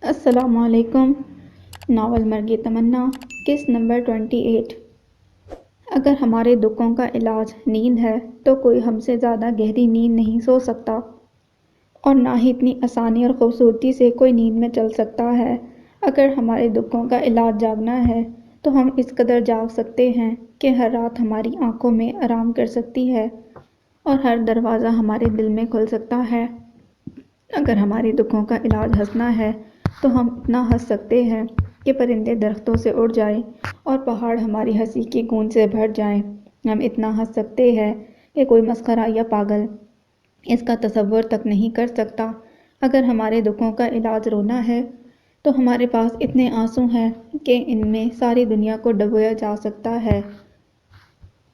السلام علیکم۔ ناول مرگ تمنا، قسط نمبر 28۔ اگر ہمارے دکھوں کا علاج نیند ہے تو کوئی ہم سے زیادہ گہری نیند نہیں سو سکتا، اور نہ ہی اتنی آسانی اور خوبصورتی سے کوئی نیند میں چل سکتا ہے۔ اگر ہمارے دکھوں کا علاج جاگنا ہے تو ہم اس قدر جاگ سکتے ہیں کہ ہر رات ہماری آنکھوں میں آرام کر سکتی ہے اور ہر دروازہ ہمارے دل میں کھل سکتا ہے۔ اگر ہمارے دکھوں کا علاج ہنسنا ہے تو ہم اتنا ہنس سکتے ہیں کہ پرندے درختوں سے اڑ جائیں اور پہاڑ ہماری ہنسی کی گونج سے بھر جائیں۔ ہم اتنا ہنس سکتے ہیں کہ کوئی مسخرہ یا پاگل اس کا تصور تک نہیں کر سکتا۔ اگر ہمارے دکھوں کا علاج رونا ہے تو ہمارے پاس اتنے آنسو ہیں کہ ان میں ساری دنیا کو ڈبویا جا سکتا ہے،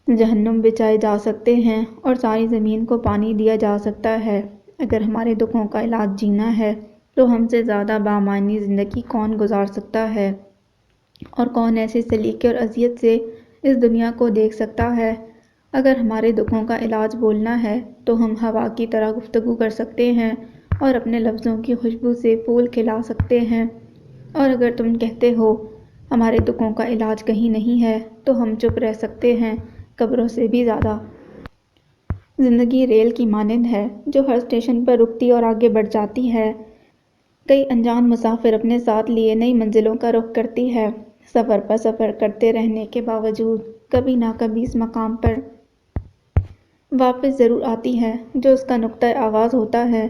جہنم بچھائے جا سکتے ہیں اور ساری زمین کو پانی دیا جا سکتا ہے۔ اگر ہمارے دکھوں کا علاج جینا ہے تو ہم سے زیادہ بامعنی زندگی کون گزار سکتا ہے، اور کون ایسے سلیقے اور اذیت سے اس دنیا کو دیکھ سکتا ہے۔ اگر ہمارے دکھوں کا علاج بولنا ہے تو ہم ہوا کی طرح گفتگو کر سکتے ہیں اور اپنے لفظوں کی خوشبو سے پھول کھلا سکتے ہیں۔ اور اگر تم کہتے ہو ہمارے دکھوں کا علاج کہیں نہیں ہے تو ہم چپ رہ سکتے ہیں، قبروں سے بھی زیادہ۔ زندگی ریل کی مانند ہے جو ہر اسٹیشن پر رکتی اور آگے بڑھ جاتی ہے۔ کئی انجان مسافر اپنے ساتھ لیے نئی منزلوں کا رخ کرتی ہے۔ سفر پر سفر کرتے رہنے کے باوجود کبھی نہ کبھی اس مقام پر واپس ضرور آتی ہے جو اس کا نقطۂ آغاز ہوتا ہے،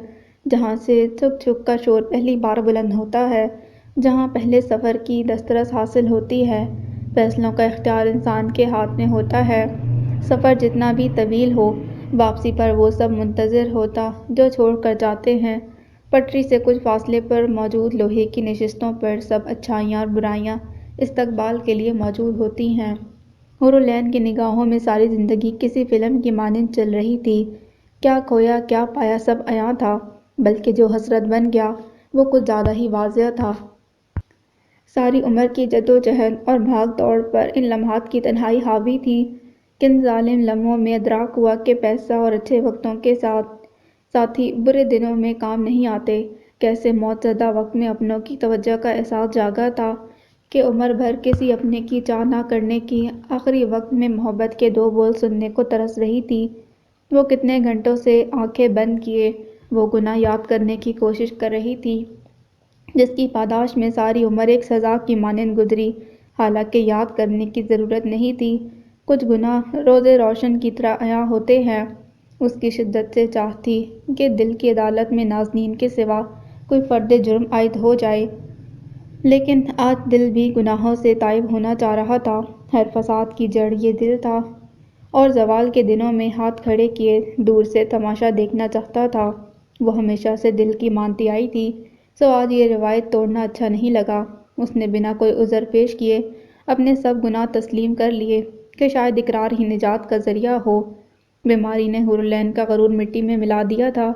جہاں سے چھک چھک کا شور پہلی بار بلند ہوتا ہے، جہاں پہلے سفر کی دسترس حاصل ہوتی ہے۔ فیصلوں کا اختیار انسان کے ہاتھ میں ہوتا ہے۔ سفر جتنا بھی طویل ہو، واپسی پر وہ سب منتظر ہوتا جو چھوڑ کر جاتے ہیں۔ پٹری سے کچھ فاصلے پر موجود لوہے کی نشستوں پر سب اچھائیاں اور برائیاں استقبال کے لیے موجود ہوتی ہیں۔ حور العین کی نگاہوں میں ساری زندگی کسی فلم کی مانند چل رہی تھی۔ کیا کھویا کیا پایا سب عیاں تھا، بلکہ جو حسرت بن گیا وہ کچھ زیادہ ہی واضح تھا۔ ساری عمر کی جدوجہد اور بھاگ دوڑ پر ان لمحات کی تنہائی حاوی تھی۔ کن ظالم لمحوں میں ادراک ہوا کہ پیسہ اور اچھے وقتوں کے ساتھ ہی برے دنوں میں کام نہیں آتے۔ کیسے موت زدہ وقت میں اپنوں کی توجہ کا احساس جاگا تھا کہ عمر بھر کسی اپنے کی چاہ نہ کرنے کی آخری وقت میں محبت کے دو بول سننے کو ترس رہی تھی۔ وہ کتنے گھنٹوں سے آنکھیں بند کیے وہ گناہ یاد کرنے کی کوشش کر رہی تھی جس کی پاداش میں ساری عمر ایک سزا کی مانند گزری، حالانکہ یاد کرنے کی ضرورت نہیں تھی۔ کچھ گناہ روز روشن کی طرح عیاں ہوتے ہیں۔ اس کی شدت سے چاہ تھی کہ دل کی عدالت میں نازنین کے سوا کوئی فرد جرم عائد ہو جائے، لیکن آج دل بھی گناہوں سے تائب ہونا چاہ رہا تھا۔ ہر فساد کی جڑ یہ دل تھا، اور زوال کے دنوں میں ہاتھ کھڑے کیے دور سے تماشا دیکھنا چاہتا تھا۔ وہ ہمیشہ سے دل کی مانتی آئی تھی، سو آج یہ روایت توڑنا اچھا نہیں لگا۔ اس نے بنا کوئی عذر پیش کیے اپنے سب گناہ تسلیم کر لیے کہ شاید اقرار ہی نجات کا ذریعہ ہو۔ بیماری نے حور العین کا غرور مٹی میں ملا دیا تھا۔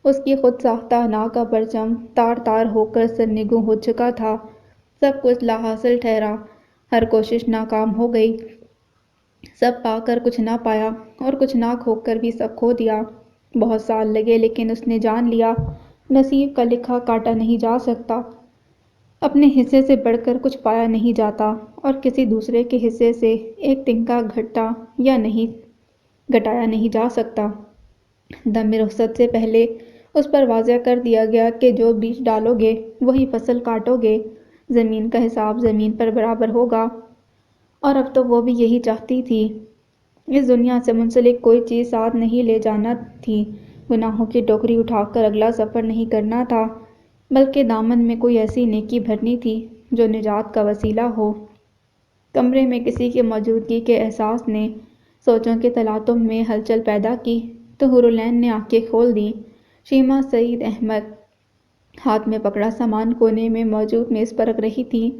اس کی خود ساختہ حنا کا پرچم تار تار ہو کر سرنگوں ہو چکا تھا۔ سب کچھ لا حاصل ٹھہرا، ہر کوشش ناکام ہو گئی۔ سب پا کر کچھ نہ پایا اور کچھ نہ کھو کر بھی سب کھو دیا۔ بہت سال لگے لیکن اس نے جان لیا نصیب کا لکھا کاٹا نہیں جا سکتا، اپنے حصے سے بڑھ کر کچھ پایا نہیں جاتا، اور کسی دوسرے کے حصے سے ایک تنکا گھٹا یا نہیں گھٹایا نہیں جا سکتا۔ دم رخصت سے پہلے اس پر واضح کر دیا گیا کہ جو بیج ڈالو گے وہی فصل کاٹو گے۔ زمین کا حساب زمین پر برابر ہوگا، اور اب تو وہ بھی یہی چاہتی تھی۔ اس دنیا سے منسلک کوئی چیز ساتھ نہیں لے جانا تھی، گناہوں کی ٹوکری اٹھا کر اگلا سفر نہیں کرنا تھا، بلکہ دامن میں کوئی ایسی نیکی بھرنی تھی جو نجات کا وسیلہ ہو۔ کمرے میں کسی کی موجودگی کے احساس نے سوچوں کے تلاطم میں ہلچل پیدا کی تو حور العین نے آنکھیں کھول دیں۔ شیما سعید احمد ہاتھ میں پکڑا سامان کونے میں موجود میز پر رکھ رہی تھی۔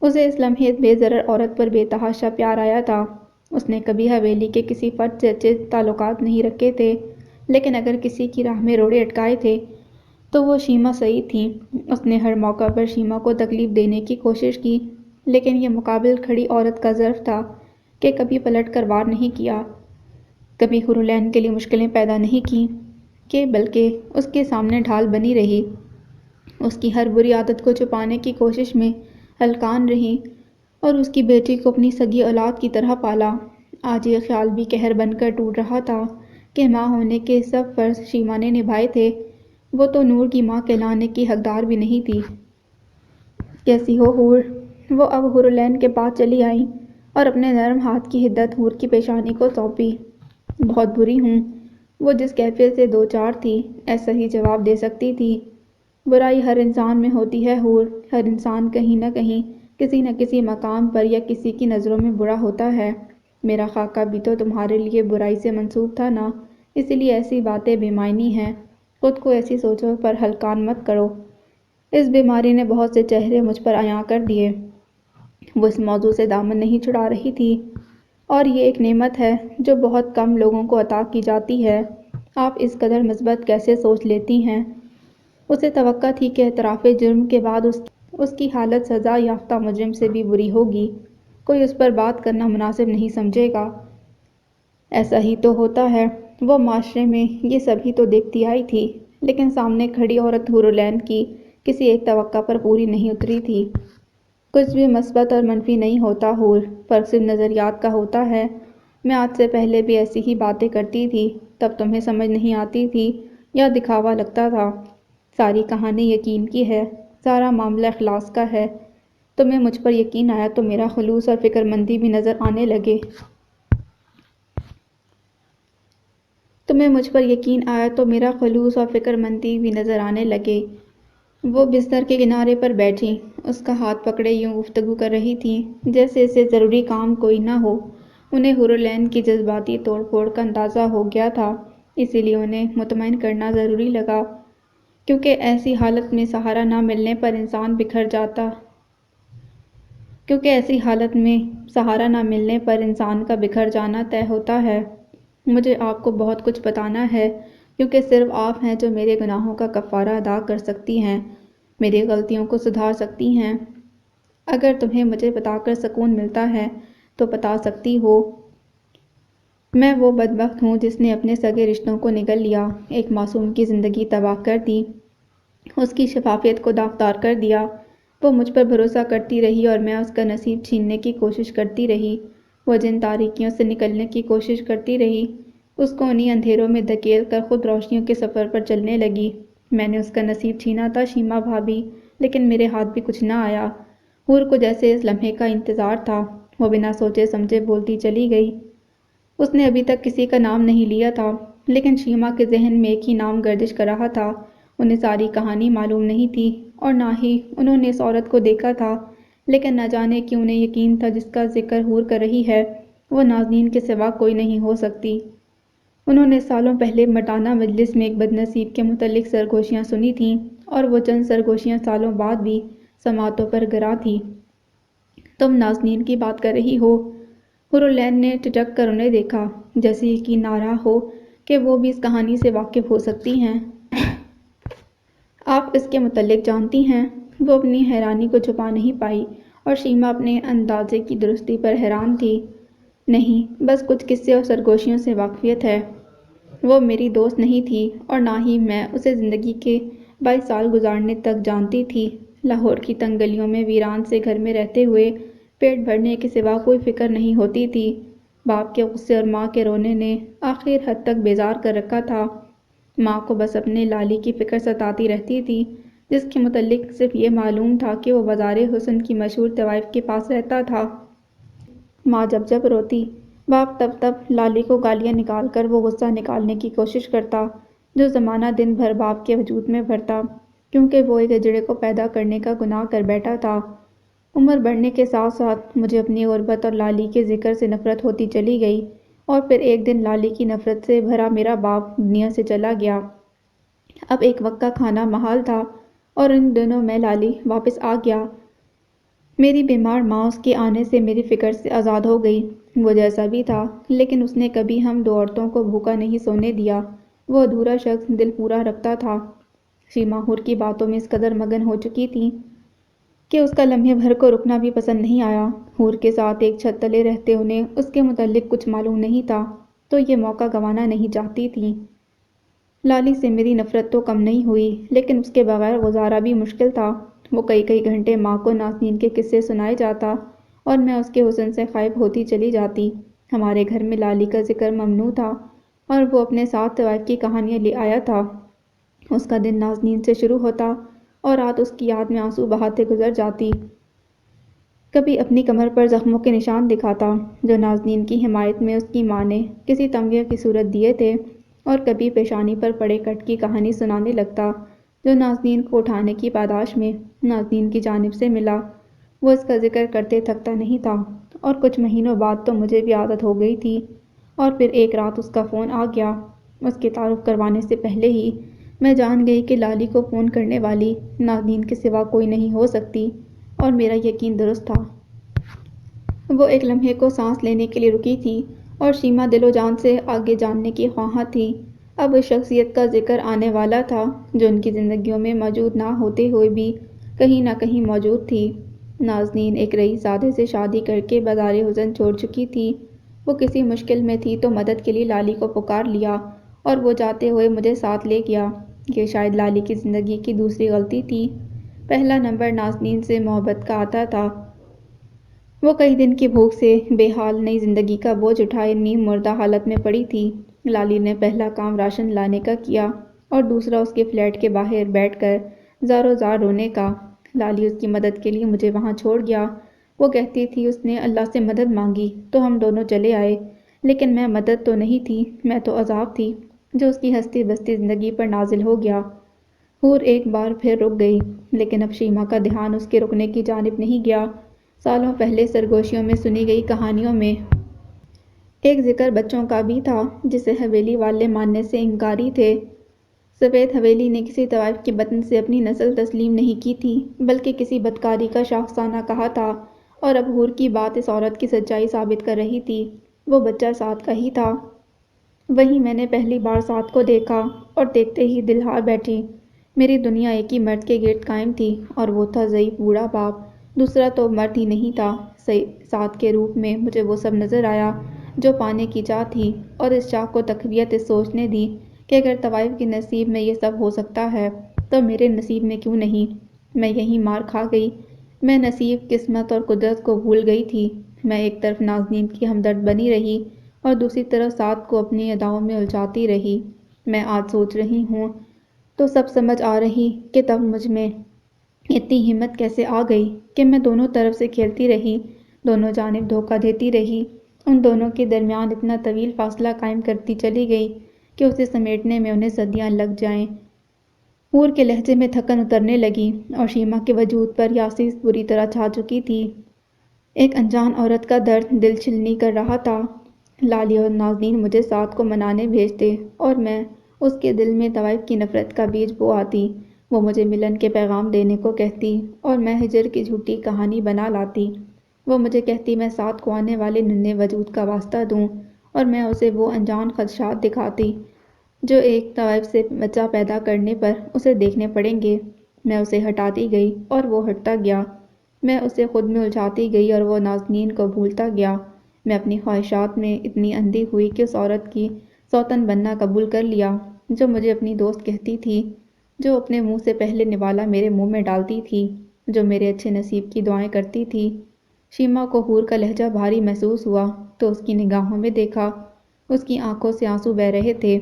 اسے اس لمحے بے ضرر عورت پر بے تحاشا پیار آیا تھا۔ اس نے کبھی حویلی کے کسی فرد سے اچھے تعلقات نہیں رکھے تھے، لیکن اگر کسی کی راہ میں روڑے اٹکائے تھے تو وہ شیما سعید تھیں۔ اس نے ہر موقع پر شیما کو تکلیف دینے کی کوشش کی، لیکن یہ مقابل کھڑی عورت کا ظرف تھا کہ کبھی پلٹ کر وار نہیں کیا، کبھی حور العین کے لیے مشکلیں پیدا نہیں کیں، کہ بلکہ اس کے سامنے ڈھال بنی رہی۔ اس کی ہر بری عادت کو چھپانے کی کوشش میں ہلکان رہی اور اس کی بیٹی کو اپنی سگی اولاد کی طرح پالا۔ آج یہ خیال بھی قہر بن کر ٹوٹ رہا تھا کہ ماں ہونے کے سب فرض شیما نے نبھائے تھے، وہ تو نور کی ماں کہلانے کی حقدار بھی نہیں تھی۔ کیسی ہو حور؟ وہ اب حورالعین کے پاس چلی آئیں اور اپنے نرم ہاتھ کی حدت حور کی پیشانی کو سونپی۔ بہت بری ہوں۔ وہ جس کیفیت سے دو چار تھی ایسا ہی جواب دے سکتی تھی۔ برائی ہر انسان میں ہوتی ہے حور، ہر انسان کہیں نہ کہیں کسی نہ کسی مقام پر یا کسی کی نظروں میں برا ہوتا ہے۔ میرا خاکہ بھی تو تمہارے لیے برائی سے منسوب تھا نا، اس لیے ایسی باتیں بے معنی ہیں، خود کو ایسی سوچوں پر ہلکان مت کرو۔ اس بیماری نے بہت سے چہرے مجھ پر عیاں کر دیے۔ وہ اس موضوع سے دامن نہیں چھڑا رہی تھی، اور یہ ایک نعمت ہے جو بہت کم لوگوں کو عطا کی جاتی ہے۔ آپ اس قدر مثبت کیسے سوچ لیتی ہیں؟ اسے توقع تھی کہ اعتراف جرم کے بعد اس کی حالت سزا یافتہ مجرم سے بھی بری ہوگی، کوئی اس پر بات کرنا مناسب نہیں سمجھے گا۔ ایسا ہی تو ہوتا ہے، وہ معاشرے میں یہ سبھی تو دیکھتی آئی تھی، لیکن سامنے کھڑی عورت حورالعین کی کسی ایک توقع پر پوری نہیں اتری تھی۔ کچھ بھی مثبت اور منفی نہیں ہوتا حور، فرق صرف نظریات کا ہوتا ہے۔ میں آج سے پہلے بھی ایسی ہی باتیں کرتی تھی، تب تمہیں سمجھ نہیں آتی تھی یا دکھاوا لگتا تھا۔ ساری کہانی یقین کی ہے، سارا معاملہ اخلاص کا ہے۔ تمہیں مجھ پر یقین آیا تو میرا خلوص اور فکرمندی بھی نظر آنے لگے۔ وہ بستر کے کنارے پر بیٹھی، اس کا ہاتھ پکڑے یوں گفتگو کر رہی تھیں جیسے اسے ضروری کام کوئی نہ ہو۔ انہیں حورالعین کی جذباتی توڑ پھوڑ کا اندازہ ہو گیا تھا، اسی لیے انہیں مطمئن کرنا ضروری لگا، کیونکہ ایسی حالت میں سہارا نہ ملنے پر انسان کا بکھر جانا طے ہوتا ہے۔ مجھے آپ کو بہت کچھ بتانا ہے، کیونکہ صرف آپ ہیں جو میرے گناہوں کا کفارہ ادا کر سکتی ہیں، میری غلطیوں کو سدھار سکتی ہیں۔ اگر تمہیں مجھے بتا کر سکون ملتا ہے تو بتا سکتی ہو۔ میں وہ بدبخت ہوں جس نے اپنے سگے رشتوں کو نگل لیا، ایک معصوم کی زندگی تباہ کر دی، اس کی شفافیت کو داغدار کر دیا۔ وہ مجھ پر بھروسہ کرتی رہی اور میں اس کا نصیب چھیننے کی کوشش کرتی رہی۔ وہ جن تاریکیوں سے نکلنے کی کوشش کرتی رہی، اس کو انہی اندھیروں میں دھکیل کر خود روشنیوں کے سفر پر چلنے لگی۔ میں نے اس کا نصیب چھینا تھا شیما بھابی، لیکن میرے ہاتھ بھی کچھ نہ آیا۔ حور کو جیسے اس لمحے کا انتظار تھا، وہ بنا سوچے سمجھے بولتی چلی گئی۔ اس نے ابھی تک کسی کا نام نہیں لیا تھا، لیکن شیما کے ذہن میں ایک ہی نام گردش کر رہا تھا۔ انہیں ساری کہانی معلوم نہیں تھی اور نہ ہی انہوں نے اس عورت کو دیکھا تھا، لیکن نہ جانے کیوں انہیں یقین تھا جس کا ذکر حور کر رہی ہے وہ نازنین کے سوا کوئی نہیں ہو سکتی۔ انہوں نے سالوں پہلے مردانہ مجلس میں ایک بدنصیب کے متعلق سرگوشیاں سنی تھیں، اور وہ چند سرگوشیاں سالوں بعد بھی سماعتوں پر گراں تھیں۔ تم نازنین کی بات کر رہی ہو؟ حورالعین نے ٹھٹک کر انہیں دیکھا، جیسے یقین نہ رہا ہو کہ وہ بھی اس کہانی سے واقف ہو سکتی ہیں۔ آپ اس کے متعلق جانتی ہیں؟ وہ اپنی حیرانی کو چھپا نہیں پائی، اور شیما اپنے اندازے کی درستی پر حیران تھی۔ نہیں، بس کچھ قصے اور سرگوشیوں سے واقفیت ہے۔ وہ میری دوست نہیں تھی، اور نہ ہی میں اسے زندگی کے 22 سال گزارنے تک جانتی تھی۔ لاہور کی تنگ گلیوں میں ویران سے گھر میں رہتے ہوئے پیٹ بھرنے کے سوا کوئی فکر نہیں ہوتی تھی۔ باپ کے غصے اور ماں کے رونے نے آخر حد تک بیزار کر رکھا تھا۔ ماں کو بس اپنے لالی کی فکر ستاتی رہتی تھی، جس کے متعلق صرف یہ معلوم تھا کہ وہ بازار حسن کی مشہور طوائف کے پاس رہتا تھا۔ ماں جب جب روتی، باپ تب تب لالی کو گالیاں نکال کر وہ غصہ نکالنے کی کوشش کرتا جو زمانہ دن بھر باپ کے وجود میں بھرتا، کیونکہ وہ ایک ہجڑے کو پیدا کرنے کا گناہ کر بیٹھا تھا۔ عمر بڑھنے کے ساتھ ساتھ مجھے اپنی غربت اور لالی کے ذکر سے نفرت ہوتی چلی گئی، اور پھر ایک دن لالی کی نفرت سے بھرا میرا باپ دنیا سے چلا گیا۔ اب ایک وقت کا کھانا محال تھا، اور ان دنوں میں لالی واپس آ گیا۔ میری بیمار ماں اس کے آنے سے میری فکر سے آزاد ہو گئی۔ وہ جیسا بھی تھا، لیکن اس نے کبھی ہم دو عورتوں کو بھوکا نہیں سونے دیا۔ وہ ادھورا شخص دل پورا رکھتا تھا۔ شیما حور کی باتوں میں اس قدر مگن ہو چکی تھی کہ اس کا لمحے بھر کو رکنا بھی پسند نہیں آیا۔ حور کے ساتھ ایک چھت تلے رہتے انہیں اس کے متعلق کچھ معلوم نہیں تھا، تو یہ موقع گنوانا نہیں چاہتی تھیں۔ لالی سے میری نفرت تو کم نہیں ہوئی، لیکن اس کے بغیر گزارا بھی مشکل تھا۔ وہ کئی گھنٹے ماں کو نازنین کے قصے سنائے جاتا اور میں اس کے حسن سے خائف ہوتی چلی جاتی۔ ہمارے گھر میں لالی کا ذکر ممنوع تھا اور وہ اپنے ساتھ طوائف کی کہانیاں لے آیا تھا۔ اس کا دن نازنین سے شروع ہوتا اور رات اس کی یاد میں آنسو بہاتے گزر جاتی۔ کبھی اپنی کمر پر زخموں کے نشان دکھاتا جو نازنین کی حمایت میں اس کی ماں نے کسی تمغے کی صورت دیے تھے، اور کبھی پیشانی پر پڑے کٹ کی کہانی سنانے لگتا جو نازنین کو اٹھانے کی پاداش میں نازنین کی جانب سے ملا۔ وہ اس کا ذکر کرتے تھکتا نہیں تھا، اور کچھ مہینوں بعد تو مجھے بھی عادت ہو گئی تھی۔ اور پھر ایک رات اس کا فون آ گیا۔ اس کے تعارف کروانے سے پہلے ہی میں جان گئی کہ لالی کو فون کرنے والی نازنین کے سوا کوئی نہیں ہو سکتی، اور میرا یقین درست تھا۔ وہ ایک لمحے کو سانس لینے کے لیے رکی تھی، اور شیما دل و جان سے آگے جاننے کی خواہاں تھی۔ اب اس شخصیت کا ذکر آنے والا تھا جو ان کی زندگیوں میں موجود نہ ہوتے ہوئے بھی کہیں نہ کہیں موجود تھی۔ نازنین ایک رئیس زادے سے شادی کر کے بازار حزن چھوڑ چکی تھی۔ وہ کسی مشکل میں تھی تو مدد کے لیے لالی کو پکار لیا، اور وہ جاتے ہوئے مجھے ساتھ لے گیا۔ یہ شاید لالی کی زندگی کی دوسری غلطی تھی۔ پہلا نمبر نازنین سے محبت کا آتا تھا۔ وہ کئی دن کی بھوک سے بے حال نئی زندگی کا بوجھ اٹھائے نیم مردہ حالت میں پڑی تھی۔ لالی نے پہلا کام راشن لانے کا کیا اور دوسرا اس کے فلیٹ کے باہر بیٹھ کر زاروں زار رونے کا۔ لالی اس کی مدد کے لیے مجھے وہاں چھوڑ گیا۔ وہ کہتی تھی اس نے اللہ سے مدد مانگی تو ہم دونوں چلے آئے، لیکن میں مدد تو نہیں تھی، میں تو عذاب تھی جو اس کی ہستی بستی زندگی پر نازل ہو گیا۔ حور ایک بار پھر رک گئی، لیکن اب شیما کا دھیان اس کے رکنے کی جانب نہیں گیا۔ سالوں پہلے سرگوشیوں میں سنی گئی کہانیوں میں ایک ذکر بچوں کا بھی تھا جسے حویلی والے ماننے سے انکاری تھے۔ سفید حویلی نے کسی طوائف کے بطن سے اپنی نسل تسلیم نہیں کی تھی، بلکہ کسی بدکاری کا شاخسانہ کہا تھا، اور اب حور کی بات اس عورت کی سچائی ثابت کر رہی تھی۔ وہ بچہ سعد کا ہی تھا۔ وہیں میں نے پہلی بار سعد کو دیکھا، اور دیکھتے ہی دل ہار بیٹھی۔ میری دنیا ایک ہی مرد کے گرد قائم تھی، اور وہ تھا ضعیف بوڑھا باپ۔ دوسرا تو مرد ہی نہیں تھا۔ سعد کے روپ میں مجھے وہ سب نظر آیا جو پانے کی چاہ تھی، اور اس چاہ کو تقویت اس سوچ نے دی کہ اگر طوائف کے نصیب میں یہ سب ہو سکتا ہے تو میرے نصیب میں کیوں نہیں۔ میں یہیں مار کھا گئی۔ میں نصیب، قسمت اور قدرت کو بھول گئی تھی۔ میں ایک طرف نازنین کی ہمدرد بنی رہی اور دوسری طرف سعد کو اپنی اداؤں میں الجھاتی رہی۔ میں آج سوچ رہی ہوں تو سب سمجھ آ رہی کہ تب مجھ میں اتنی ہمت کیسے آ گئی کہ میں دونوں طرف سے کھیلتی رہی، دونوں جانب دھوکہ دیتی رہی، ان دونوں کے درمیان اتنا طویل فاصلہ قائم کرتی چلی گئی کہ اسے سمیٹنے میں انہیں صدیاں لگ جائیں۔ حور کے لہجے میں تھکن اترنے لگی، اور شیما کے وجود پر یاسی بری طرح چھا چکی تھی۔ ایک انجان عورت کا درد دل چھلنی کر رہا تھا۔ لالی اور نازنین مجھے سعد کو منانے بھیجتے، اور میں اس کے دل میں طوائف کی نفرت کا بیج بو آتی۔ وہ مجھے ملن کے پیغام دینے کو کہتی، اور میں ہجر کی جھوٹی کہانی بنا لاتی۔ وہ مجھے کہتی میں سعد کو آنے والے ننھے وجود کا واسطہ دوں، اور میں اسے وہ انجان خدشات دکھاتی جو ایک طوائف سے بچہ پیدا کرنے پر اسے دیکھنے پڑیں گے۔ میں اسے ہٹاتی گئی اور وہ ہٹتا گیا۔ میں اسے خود میں الجھاتی گئی اور وہ نازنین کو بھولتا گیا۔ میں اپنی خواہشات میں اتنی اندھی ہوئی کہ اس عورت کی سوتن بننا قبول کر لیا جو مجھے اپنی دوست کہتی تھی، جو اپنے منہ سے پہلے نوالا میرے منہ میں ڈالتی تھی، جو میرے اچھے نصیب کی دعائیں کرتی تھی۔ شیما کو حور کا لہجہ بھاری محسوس ہوا تو اس کی نگاہوں میں دیکھا، اس کی آنکھوں سے آنسو بہہ رہے تھے۔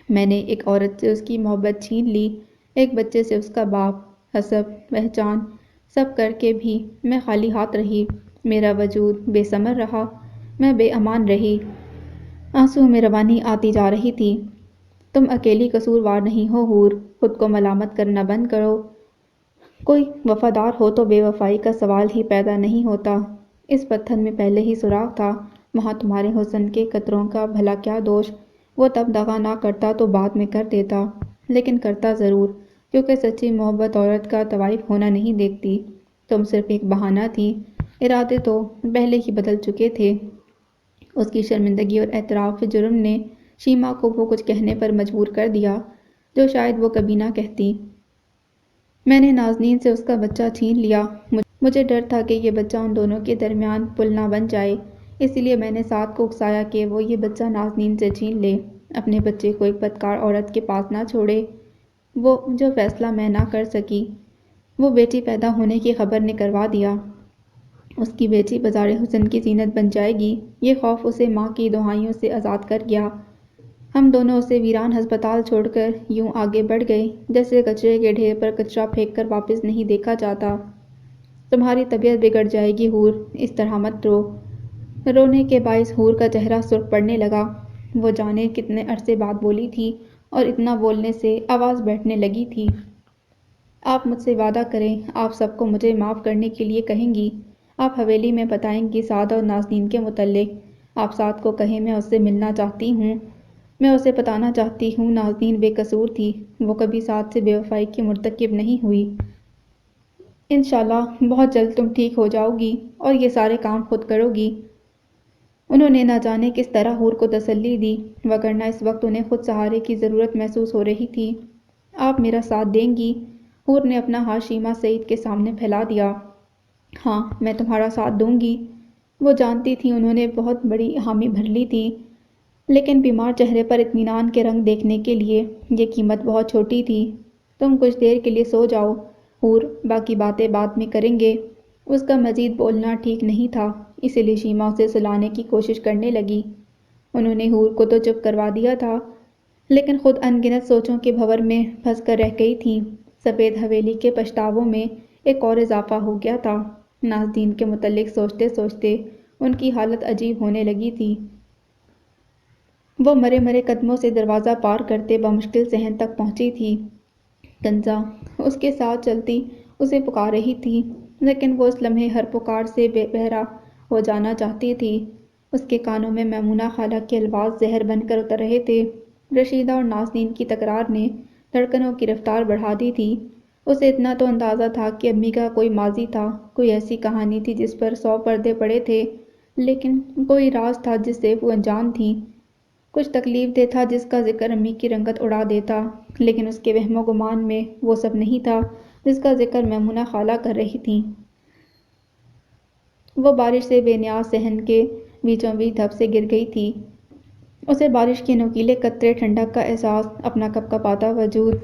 میں نے ایک عورت سے اس کی محبت چھین لی، ایک بچے سے اس کا باپ، حسب، پہچان، سب کر کے بھی میں خالی ہاتھ رہی۔ میرا وجود بے ثمر رہا، میں بے امان رہی۔ آنسوں میں روانی آتی جا رہی تھی۔ تم اکیلی قصوروار نہیں ہو حور، خود کو ملامت کرنا بند کرو۔ کوئی وفادار ہو تو بے وفائی کا سوال ہی پیدا نہیں ہوتا۔ اس پتھر میں پہلے ہی سراغ تھا، وہاں تمہارے حسن کے قطروں کا بھلا کیا دوش۔ وہ تب دغا نہ کرتا تو بعد میں کر دیتا، لیکن کرتا ضرور، کیونکہ سچی محبت عورت کا طوائف ہونا نہیں دیکھتی۔ تم صرف ایک بہانہ تھی، ارادے تو پہلے ہی بدل چکے تھے۔ اس کی شرمندگی اور اعتراف جرم نے شیما کو وہ کچھ کہنے پر مجبور کر دیا جو شاید وہ کبھی نہ کہتی۔ میں نے نازنین سے اس کا بچہ چھین لیا۔ مجھے ڈر تھا کہ یہ بچہ ان دونوں کے درمیان پل نہ بن جائے، اسی لیے میں نے سعد کو اکسایا کہ وہ یہ بچہ نازنین سے چھین لے۔ اپنے بچے کو ایک بدکار عورت کے پاس نہ چھوڑے، وہ جو فیصلہ میں نہ کر سکی۔ وہ بیٹی پیدا ہونے کی خبر نے کروا دیا۔ اس کی بیٹی بازار حسن کی زینت بن جائے گی، یہ خوف اسے ماں کی دہائیوں سے آزاد کر گیا۔ ہم دونوں اسے ویران ہسپتال چھوڑ کر یوں آگے بڑھ گئے جیسے کچرے کے ڈھیر پر کچرا پھینک کر واپس نہیں دیکھا جاتا۔ تمہاری طبیعت بگڑ جائے گی حور، اس طرح مت رو۔ رونے کے باعث حور کا چہرہ سرخ پڑنے لگا۔ وہ جانے کتنے عرصے بعد بولی تھی اور اتنا بولنے سے آواز بیٹھنے لگی تھی۔ آپ مجھ سے وعدہ کریں، آپ سب کو مجھے معاف کرنے کے لیے کہیں گی۔ آپ حویلی میں بتائیں گی سعد اور نازنین کے متعلق۔ آپ سعد کو کہیں میں اس سے ملنا چاہتی ہوں۔ میں اسے بتانا چاہتی ہوں نازنین بے قصور تھی، وہ کبھی سعد سے بے وفائی کی مرتکب نہیں ہوئی۔ انشاءاللہ بہت جلد تم ٹھیک ہو جاؤ گی اور یہ سارے کام خود کرو گی۔ انہوں نے نہ جانے کس طرح حور کو تسلی دی، وگرنہ اس وقت انہیں خود سہارے کی ضرورت محسوس ہو رہی تھی۔ آپ میرا ساتھ دیں گی؟ حور نے اپنا ہاتھ شیما سعید کے سامنے پھیلا دیا۔ ہاں، میں تمہارا ساتھ دوں گی۔ وہ جانتی تھی انہوں نے بہت بڑی حامی بھر لی تھی، لیکن بیمار چہرے پر اطمینان کے رنگ دیکھنے کے لیے یہ قیمت بہت چھوٹی تھی۔ تم کچھ دیر کے لیے سو جاؤ حور، باقی باتیں بعد میں کریں گے۔ اس کا مزید بولنا ٹھیک نہیں تھا، اسی لیے شیما اسے سلانے کی کوشش کرنے لگی۔ انہوں نے حور کو تو چپ کروا دیا تھا، لیکن خود ان گنت سوچوں کے بھنور میں پھنس کر رہ گئی تھی۔ سفید حویلی کے پچھتاووں میں ایک اور اضافہ ہو گیا تھا۔ نازنین کے متعلق سوچتے سوچتے ان کی حالت عجیب ہونے لگی تھی۔ وہ مرے مرے قدموں سے دروازہ پار کرتے بمشکل صحن تک پہنچی تھی۔ کنزا اس کے ساتھ چلتی اسے پکار رہی تھی، لیکن وہ اس لمحے ہر پکار سے بے بہرہ ہو جانا چاہتی تھی۔ اس کے کانوں میں میمونہ خالہ کے الفاظ زہر بن کر اتر رہے تھے۔ رشیدہ اور نازنین کی تکرار نے دھڑکنوں کی رفتار بڑھا دی تھی۔ اسے اتنا تو اندازہ تھا کہ امی کا کوئی ماضی تھا، کوئی ایسی کہانی تھی جس پر 100 پردے پڑے تھے، لیکن کوئی راز تھا جس سے وہ انجان تھیں۔ کچھ تکلیف دہ تھا جس کا ذکر امی کی رنگت اڑا دیتا، لیکن اس کے وہم و گمان میں وہ سب نہیں تھا جس کا ذکر میمونہ خالہ کر رہی تھیں۔ وہ بارش سے بے نیاز صحن کے بیچوں بیچ دھپ سے گر گئی تھی۔ اسے بارش کے نوکیلے قطرے، ٹھنڈک کا احساس، اپنا کپکپاتا وجود،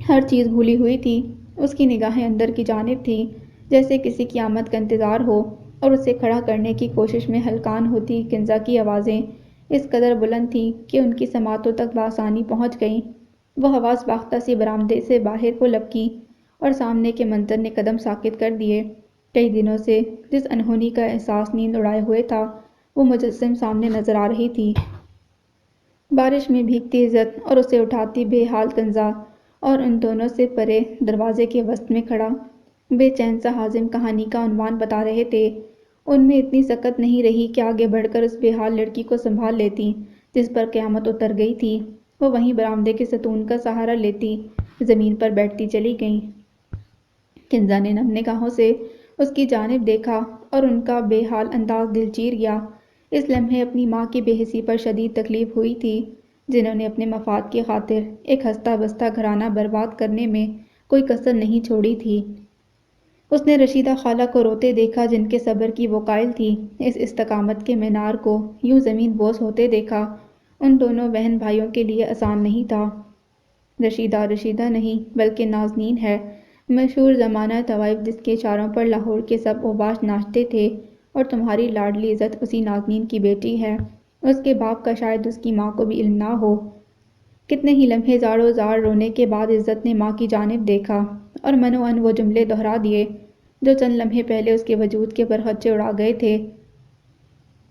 ہر چیز بھولی ہوئی تھی۔ اس کی نگاہیں اندر کی جانب تھیں، جیسے کسی کی آمد کا انتظار ہو، اور اسے کھڑا کرنے کی کوشش میں ہلکان ہوتی کنزا کی آوازیں اس قدر بلند تھیں کہ ان کی سماعتوں تک بآسانی پہنچ گئیں۔ وہ حواس باختہ سی برآمدے سے باہر کو لپکی اور سامنے کے منظر نے قدم ساکت کر دیے۔ کئی دنوں سے جس انہونی کا احساس نیند اڑائے ہوئے تھا، وہ مجسم سامنے نظر آ رہی تھی۔ بارش میں بھیگتی عزت اور اسے اٹھاتی بے حال کنزا، اور ان دونوں سے پرے دروازے کے وسط میں کھڑا بے چین سا حازم کہانی کا عنوان بتا رہے تھے۔ ان میں اتنی سکت نہیں رہی کہ آگے بڑھ کر اس بے حال لڑکی کو سنبھال لیتی جس پر قیامت اتر گئی تھی۔ وہ وہیں برآمدے کے ستون کا سہارا لیتی زمین پر بیٹھتی چلی گئیں۔ کنزا نے نم نگاہوں سے اس کی جانب دیکھا اور ان کا بے حال انداز دل چیر گیا۔ اس لمحے اپنی ماں کی بے حسی پر شدید تکلیف ہوئی تھی، جنہوں نے اپنے مفاد کی خاطر ایک ہنستا بستا گھرانہ برباد کرنے میں کوئی کسر نہیں چھوڑی تھی۔ اس نے رشیدہ خالہ کو روتے دیکھا جن کے صبر کی وہ قائل تھی۔ اس استقامت کے مینار کو یوں زمین بوس ہوتے دیکھا ان دونوں بہن بھائیوں کے لیے آسان نہیں تھا۔ رشیدہ نہیں بلکہ نازنین ہے، مشہور زمانہ طوائف جس کے اشاروں پر لاہور کے سب اوباش ناچتے تھے، اور تمہاری لاڈلی عزت اسی نازنین کی بیٹی ہے۔ اس کے باپ کا شاید اس کی ماں کو بھی علم نہ ہو۔ کتنے ہی لمحے زارو زار رونے کے بعد عزت نے ماں کی جانب دیکھا اور منو ان وہ جملے دہرا دیے جو چند لمحے پہلے اس کے وجود کے پرخچے اڑا گئے تھے۔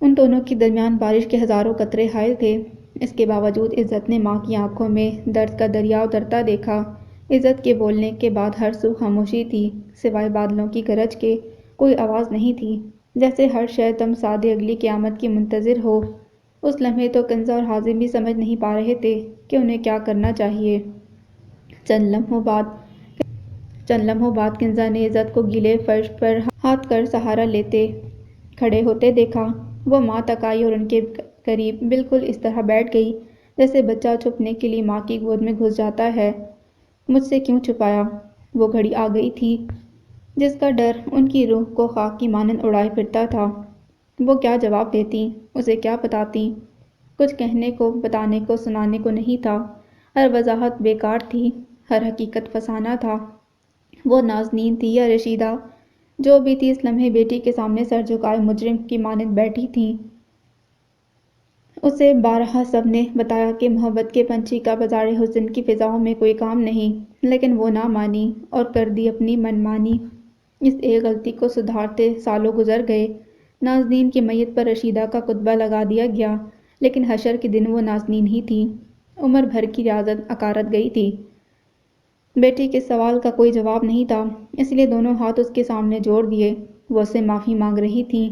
ان دونوں کے درمیان بارش کے ہزاروں قطرے حائل تھے، اس کے باوجود عزت نے ماں کی آنکھوں میں درد کا دریا اترتا دیکھا۔ عزت کے بولنے کے بعد ہر سو خاموشی تھی، سوائے بادلوں کی گرج کے کوئی آواز نہیں تھی، جیسے ہر شے دم سادے اگلی قیامت کی منتظر ہو۔ اس لمحے تو کنزا اور حازم بھی سمجھ نہیں پا رہے تھے کہ انہیں کیا کرنا چاہیے۔ چند لمحوں بعد کنزا نے عزت کو گیلے فرش پر ہاتھ کر سہارا لیتے کھڑے ہوتے دیکھا۔ وہ ماں تک آئی اور ان کے قریب بالکل اس طرح بیٹھ گئی جیسے بچہ چھپنے کے لیے ماں کی گود میں گھس جاتا ہے۔ مجھ سے کیوں چھپایا؟ وہ گھڑی آ گئی تھی جس کا ڈر ان کی روح کو خاک کی مانند اڑائے پھرتا تھا۔ وہ کیا جواب دیتیں، اسے کیا بتاتیں؟ کچھ کہنے کو، بتانے کو، سنانے کو نہیں تھا۔ ہر وضاحت بیکار تھی، ہر حقیقت فسانہ تھا۔ وہ نازنین تھی یا رشیدہ، جو بھی تھی اس لمحے بیٹی کے سامنے سر جھکائے مجرم کی مانند بیٹھی تھیں۔ اسے بارہا سب نے بتایا کہ محبت کے پنچھی کا بازار حسن کی فضاؤں میں کوئی کام نہیں، لیکن وہ نہ مانی اور کر دی اپنی من مانی۔ اس ایک غلطی کو سدھارتے سالوں گزر گئے۔ نازنین کی میت پر رشیدہ کا کتبہ لگا دیا گیا، لیکن حشر کے دن وہ نازنین ہی تھی۔ عمر بھر کی ریاضت اکارت گئی تھی۔ بیٹی کے سوال کا کوئی جواب نہیں تھا، اس لیے دونوں ہاتھ اس کے سامنے جوڑ دیے۔ وہ اس سے معافی مانگ رہی تھی۔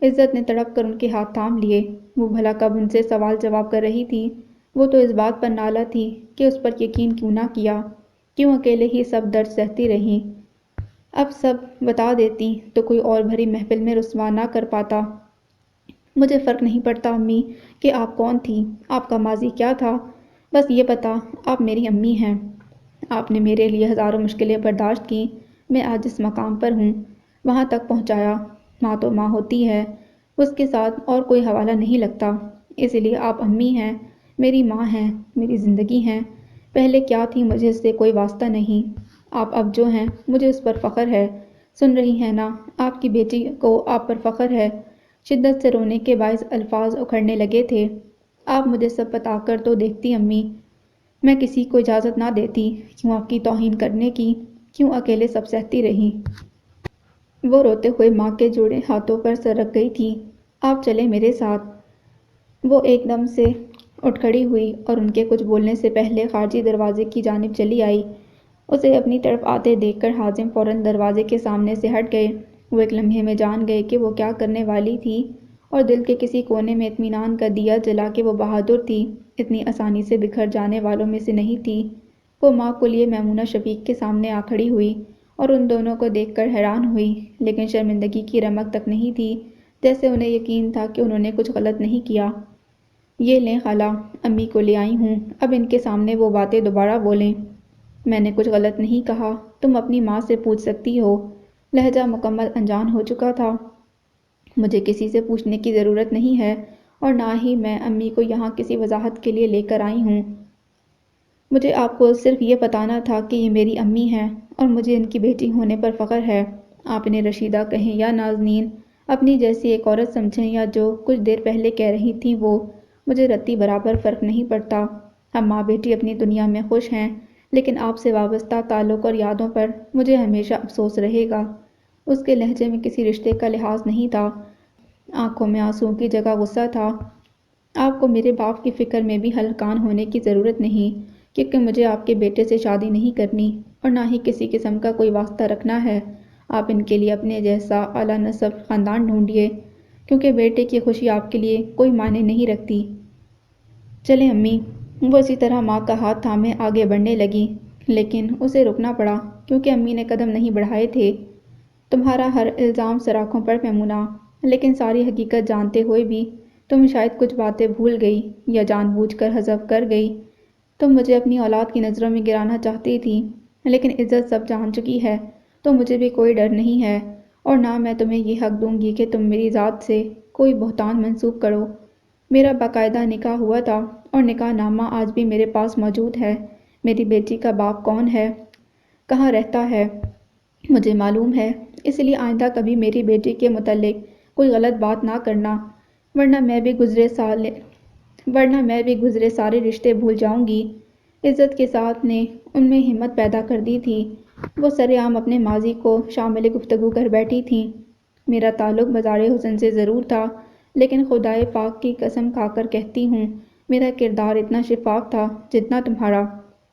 عزت نے تڑپ کر ان کے ہاتھ تھام لیے۔ وہ بھلا کب ان سے سوال جواب کر رہی تھی؟ وہ تو اس بات پر نالاں تھی کہ اس پر یقین کیوں نہ کیا، کیوں اکیلے ہی سب درد سہتی رہیں۔ اب سب بتا دیتی تو کوئی اور بھری محفل میں رسوا نہ کر پاتا۔ مجھے فرق نہیں پڑتا امی کہ آپ کون تھیں، آپ کا ماضی کیا تھا، بس یہ پتا آپ میری امی ہیں۔ آپ نے میرے لیے ہزاروں مشکلیں برداشت کیں، میں آج جس مقام پر ہوں وہاں تک پہنچایا۔ ماں تو ماں ہوتی ہے، اس کے ساتھ اور کوئی حوالہ نہیں لگتا، اس لیے آپ امی ہیں، میری ماں ہیں، میری زندگی ہیں۔ پہلے کیا تھی مجھے اس سے کوئی واسطہ نہیں، آپ اب جو ہیں مجھے اس پر فخر ہے۔ سن رہی ہیں نا، آپ کی بیٹی کو آپ پر فخر ہے۔ شدت سے رونے کے باعث الفاظ اکھڑنے لگے تھے۔ آپ مجھے سب بتا کر تو دیکھتی امی، میں کسی کو اجازت نہ دیتی، کیوں آپ کی توہین کرنے کی، کیوں اکیلے سب سہتی رہی۔ وہ روتے ہوئے ماں کے جوڑے ہاتھوں پر سرک گئی تھی۔ آپ چلیں میرے ساتھ۔ وہ ایک دم سے اٹھ کھڑی ہوئی اور ان کے کچھ بولنے سے پہلے خارجی دروازے کی جانب چلی آئی۔ اسے اپنی طرف آتے دیکھ کر حازم فوراً دروازے کے سامنے سے ہٹ گئے۔ وہ ایک لمحے میں جان گئے کہ وہ کیا کرنے والی تھی، اور دل کے کسی کونے میں اطمینان کا دیا جلا کہ وہ بہادر تھی، اتنی آسانی سے بکھر جانے والوں میں سے نہیں تھی۔ وہ ماں کو لیے میمونہ شفیق کے سامنے آ کھڑی ہوئی اور ان دونوں کو دیکھ کر حیران ہوئی، لیکن شرمندگی کی رمق تک نہیں تھی، جیسے انہیں یقین تھا کہ انہوں نے کچھ غلط نہیں کیا۔ یہ لیں خالہ، امی کو لے آئی ہوں، اب ان کے سامنے وہ باتیں دوبارہ بولیں۔ میں نے کچھ غلط نہیں کہا، تم اپنی ماں سے پوچھ سکتی ہو۔ لہجہ مکمل انجان ہو چکا تھا۔ مجھے کسی سے پوچھنے کی ضرورت نہیں ہے، اور نہ ہی میں امی کو یہاں کسی وضاحت کے لیے لے کر آئی ہوں۔ مجھے آپ کو صرف یہ بتانا تھا کہ یہ میری امی ہیں اور مجھے ان کی بیٹی ہونے پر فخر ہے۔ آپ انہیں رشیدہ کہیں یا نازنین، اپنی جیسی ایک عورت سمجھیں یا جو کچھ دیر پہلے کہہ رہی تھیں وہ، مجھے رتی برابر فرق نہیں پڑتا۔ ہم ماں بیٹی اپنی دنیا میں خوش ہیں، لیکن آپ سے وابستہ تعلق اور یادوں پر مجھے ہمیشہ افسوس رہے گا۔ اس کے لہجے میں کسی رشتے کا لحاظ نہیں تھا، آنکھوں میں آنسوؤں کی جگہ غصہ تھا۔ آپ کو میرے باپ کی فکر میں بھی ہلکان ہونے کی ضرورت نہیں، کیونکہ مجھے آپ کے بیٹے سے شادی نہیں کرنی اور نہ ہی کسی قسم کا کوئی واسطہ رکھنا ہے۔ آپ ان کے لیے اپنے جیسا اعلیٰ نسب خاندان ڈھونڈیے، کیونکہ بیٹے کی خوشی آپ کے لیے کوئی معنی نہیں رکھتی۔ چلیں امی۔ وہ اسی طرح ماں کا ہاتھ تھامے آگے بڑھنے لگی، لیکن اسے رکنا پڑا، کیونکہ امی نے قدم نہیں بڑھائے تھے۔ تمہارا ہر الزام سراخوں پر میمونہ، لیکن ساری حقیقت جانتے ہوئے بھی تم شاید کچھ باتیں بھول گئی یا جان بوجھ کر حذف کر گئی۔ تم مجھے اپنی اولاد کی نظروں میں گرانا چاہتی تھی، لیکن عزت سب جان چکی ہے تو مجھے بھی کوئی ڈر نہیں ہے، اور نہ میں تمہیں یہ حق دوں گی کہ تم میری ذات سے کوئی بہتان منسوب کرو۔ میرا باقاعدہ نکاح ہوا تھا اور نکاح نامہ آج بھی میرے پاس موجود ہے۔ میری بیٹی کا باپ کون ہے، کہاں رہتا ہے، مجھے معلوم ہے، اس لیے آئندہ کبھی میری بیٹی کے متعلق کوئی غلط بات نہ کرنا، ورنہ میں بھی گزرے سارے رشتے بھول جاؤں گی۔ عزت کے ساتھ نے ان میں ہمت پیدا کر دی تھی۔ وہ سر عام اپنے ماضی کو شامل گفتگو کر بیٹھی تھیں۔ میرا تعلق بازار حسن سے ضرور تھا، لیکن خدائے پاک کی قسم کھا کر کہتی ہوں میرا کردار اتنا شفاف تھا جتنا تمہارا۔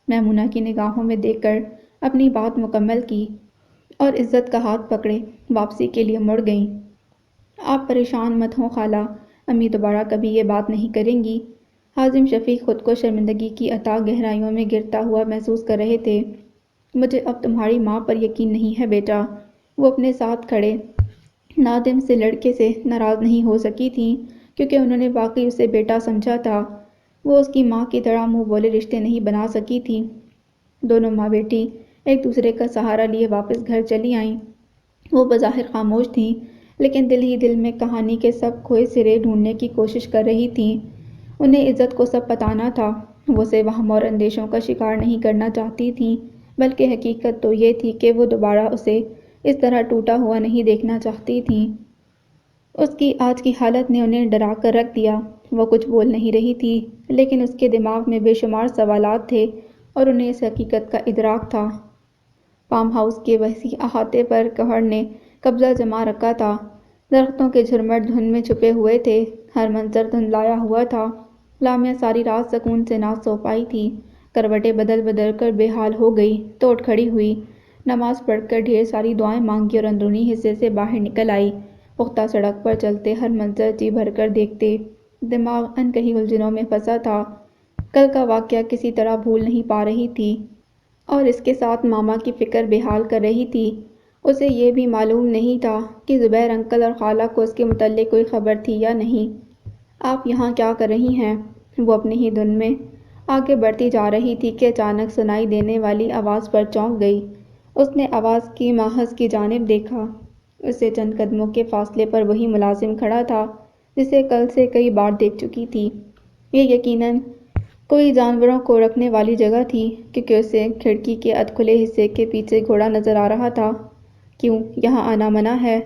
میمونہ کی نگاہوں میں دیکھ کر اپنی بات مکمل کی اور عزت کا ہاتھ پکڑے واپسی کے لیے مڑ گئیں۔ آپ پریشان مت ہوں خالہ، امی دوبارہ کبھی یہ بات نہیں کریں گی۔ حازم شفیق خود کو شرمندگی کی اتھاہ گہرائیوں میں گرتا ہوا محسوس کر رہے تھے۔ مجھے اب تمہاری ماں پر یقین نہیں ہے بیٹا۔ وہ اپنے ساتھ کھڑے نادم سے لڑکے سے ناراض نہیں ہو سکی تھیں، کیونکہ انہوں نے واقعی اسے بیٹا سمجھا تھا۔ وہ اس کی ماں کی طرح منہ بولے رشتے نہیں بنا سکی تھیں۔ دونوں ماں بیٹی ایک دوسرے کا سہارا لیے واپس گھر چلی آئیں۔ وہ بظاہر خاموش تھیں، لیکن دل ہی دل میں کہانی کے سب کھوئے سرے ڈھونڈنے کی کوشش کر رہی تھیں۔ انہیں عزت کو سب پتہ نہ تھا۔ وہ اسے وہم اور اندیشوں کا شکار نہیں کرنا چاہتی تھیں، بلکہ حقیقت تو یہ تھی کہ وہ دوبارہ اسے اس طرح ٹوٹا ہوا نہیں دیکھنا چاہتی تھیں۔ اس کی آج کی حالت نے انہیں ڈرا کر رکھ دیا۔ وہ کچھ بول نہیں رہی تھی، لیکن اس کے دماغ میں بے شمار سوالات تھے اور انہیں اس حقیقت کا ادراک تھا۔ فارم ہاؤس کے وسیع احاطے پر قہر نے قبضہ جما رکھا تھا۔ درختوں کے جھرمٹ دھند میں چھپے ہوئے تھے، ہر منظر دھندلایا ہوا تھا۔ لامیا ساری رات سکون سے نہ سو پائی تھی۔ کروٹیں بدل بدل کر بے حال ہو گئی تو اٹھ کھڑی ہوئی، نماز پڑھ کر ڈھیر ساری دعائیں مانگی اور اندرونی حصے سے باہر نکل آئی۔ پختہ سڑک پر چلتے ہر منظر جی بھر کر دیکھتے۔ دماغ ان کہیں الجھنوں میں پھنسا تھا۔ کل کا واقعہ کسی طرح بھول نہیں پا رہی تھی اور اس کے ساتھ ماما کی فکر بے حال کر رہی تھی۔ اسے یہ بھی معلوم نہیں تھا کہ زبیر انکل اور خالہ کو اس کے متعلق کوئی خبر تھی یا نہیں۔ آپ یہاں کیا کر رہی ہیں؟ وہ اپنی ہی دھن میں آگے بڑھتی جا رہی تھی کہ اچانک سنائی دینے والی آواز پر چونک گئی۔ اس نے آواز کی ماخذ کی جانب دیکھا۔ اس سے چند قدموں کے فاصلے پر وہی ملازم کھڑا تھا جسے کل سے کئی بار دیکھ چکی تھی۔ یہ یقیناً کوئی جانوروں کو رکھنے والی جگہ تھی، کیونکہ اسے کھڑکی کے ادھ کھلے حصے کے پیچھے گھوڑا نظر آ رہا تھا۔ کیوں یہاں آنا منع ہے؟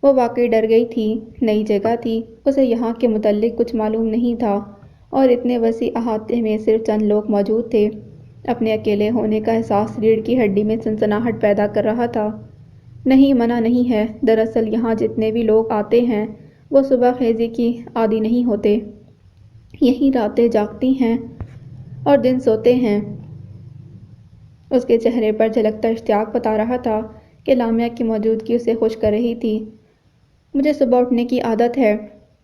وہ واقعی ڈر گئی تھی۔ نئی جگہ تھی، اسے یہاں کے متعلق کچھ معلوم نہیں تھا اور اتنے وسیع احاطے میں صرف چند لوگ موجود تھے۔ اپنے اکیلے ہونے کا احساس ریڑھ کی ہڈی میں سنسناہٹ پیدا کر رہا تھا۔ نہیں، منع نہیں ہے۔ دراصل یہاں جتنے بھی لوگ آتے ہیں وہ صبح خیزی کی عادی نہیں ہوتے۔ یہیں راتیں جاگتی ہیں اور دن سوتے ہیں۔ اس کے چہرے پر جھلکتا اشتیاق بتا رہا تھا کہ لامیا کی موجودگی اسے خوش کر رہی تھی۔ مجھے صبح اٹھنے کی عادت ہے۔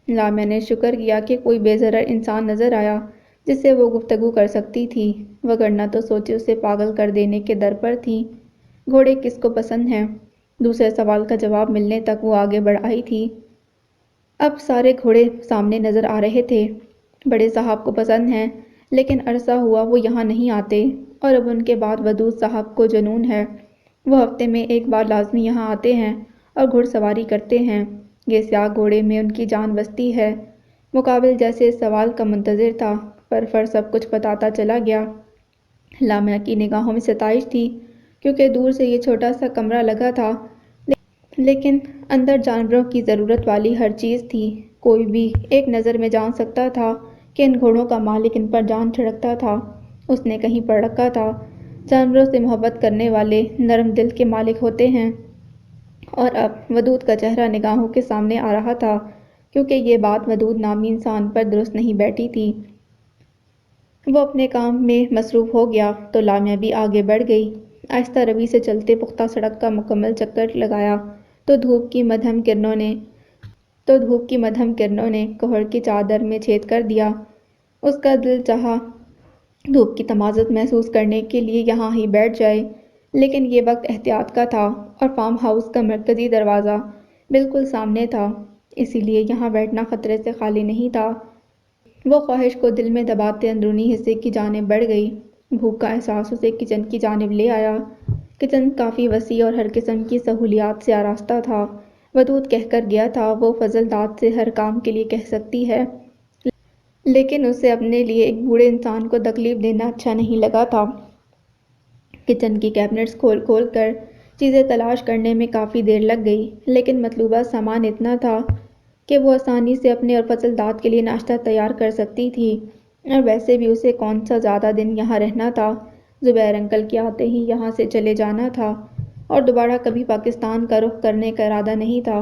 لامیا نے شکر کیا کہ کوئی بے ضرر انسان نظر آیا جس سے وہ گفتگو کر سکتی تھی، وگرنہ تو سوچے اسے پاگل کر دینے کے در پر تھی۔ گھوڑے کس کو پسند ہیں؟ دوسرے سوال کا جواب ملنے تک وہ آگے بڑھ آئی تھی۔ اب سارے گھوڑے سامنے نظر آ رہے تھے۔ بڑے صاحب کو پسند ہیں، لیکن عرصہ ہوا وہ یہاں نہیں آتے، اور اب ان کے بعد ودود صاحب کو جنون ہے۔ وہ ہفتے میں ایک بار لازمی یہاں آتے ہیں اور گھڑ سواری کرتے ہیں۔ یہ سیاہ گھوڑے میں ان کی جان بستی ہے۔ مقابل جیسے اس سوال کا منتظر تھا، پر سب کچھ بتاتا چلا گیا۔ لامیا کی نگاہوں میں ستائش تھی، کیونکہ دور سے یہ چھوٹا سا کمرہ لگا تھا، لیکن اندر جانوروں کی ضرورت والی ہر چیز تھی۔ کوئی بھی ایک نظر میں جان سکتا تھا کہ ان گھوڑوں کا مالک ان پر جان چھڑکتا تھا۔ اس نے کہیں پڑھ رکھا تھا، جانوروں سے محبت کرنے والے نرم دل کے مالک ہوتے ہیں۔ اور اب ودود کا چہرہ نگاہوں کے سامنے آ رہا تھا، کیونکہ یہ بات ودود نامی انسان پر درست نہیں بیٹھی تھی۔ وہ اپنے کام میں مصروف ہو گیا تو لامیا بھی آگے بڑھ گئی۔ آہستہ روی سے چلتے پختہ سڑک کا مکمل چکر لگایا تو دھوپ کی مدھم کرنوں نے کہر کی چادر میں چھید کر دیا۔ اس کا دل چاہا دھوپ کی تمازت محسوس کرنے کے لیے یہاں ہی بیٹھ جائے، لیکن یہ وقت احتیاط کا تھا اور فارم ہاؤس کا مرکزی دروازہ بالکل سامنے تھا، اسی لیے یہاں بیٹھنا خطرے سے خالی نہیں تھا۔ وہ خواہش کو دل میں دباتے اندرونی حصے کی جانب بڑھ گئی۔ بھوک کا احساس اسے کچن کی جانب لے آیا۔ کچن کافی وسیع اور ہر قسم کی سہولیات سے آراستہ تھا۔ ودود کہہ کر گیا تھا وہ فضل داد سے ہر کام کے لیے کہہ سکتی ہے، لیکن اسے اپنے لیے ایک بوڑھے انسان کو تکلیف دینا اچھا نہیں لگا تھا۔ کچن کی کیبنٹس کھول کھول کر چیزیں تلاش کرنے میں کافی دیر لگ گئی، لیکن مطلوبہ سامان اتنا تھا کہ وہ آسانی سے اپنے اور فضل داد کے لیے ناشتہ تیار کر سکتی تھی، اور ویسے بھی اسے کون سا زیادہ دن یہاں رہنا تھا۔ زبیر انکل کے آتے ہی یہاں سے چلے جانا تھا اور دوبارہ کبھی پاکستان کا رخ کرنے کا ارادہ نہیں تھا۔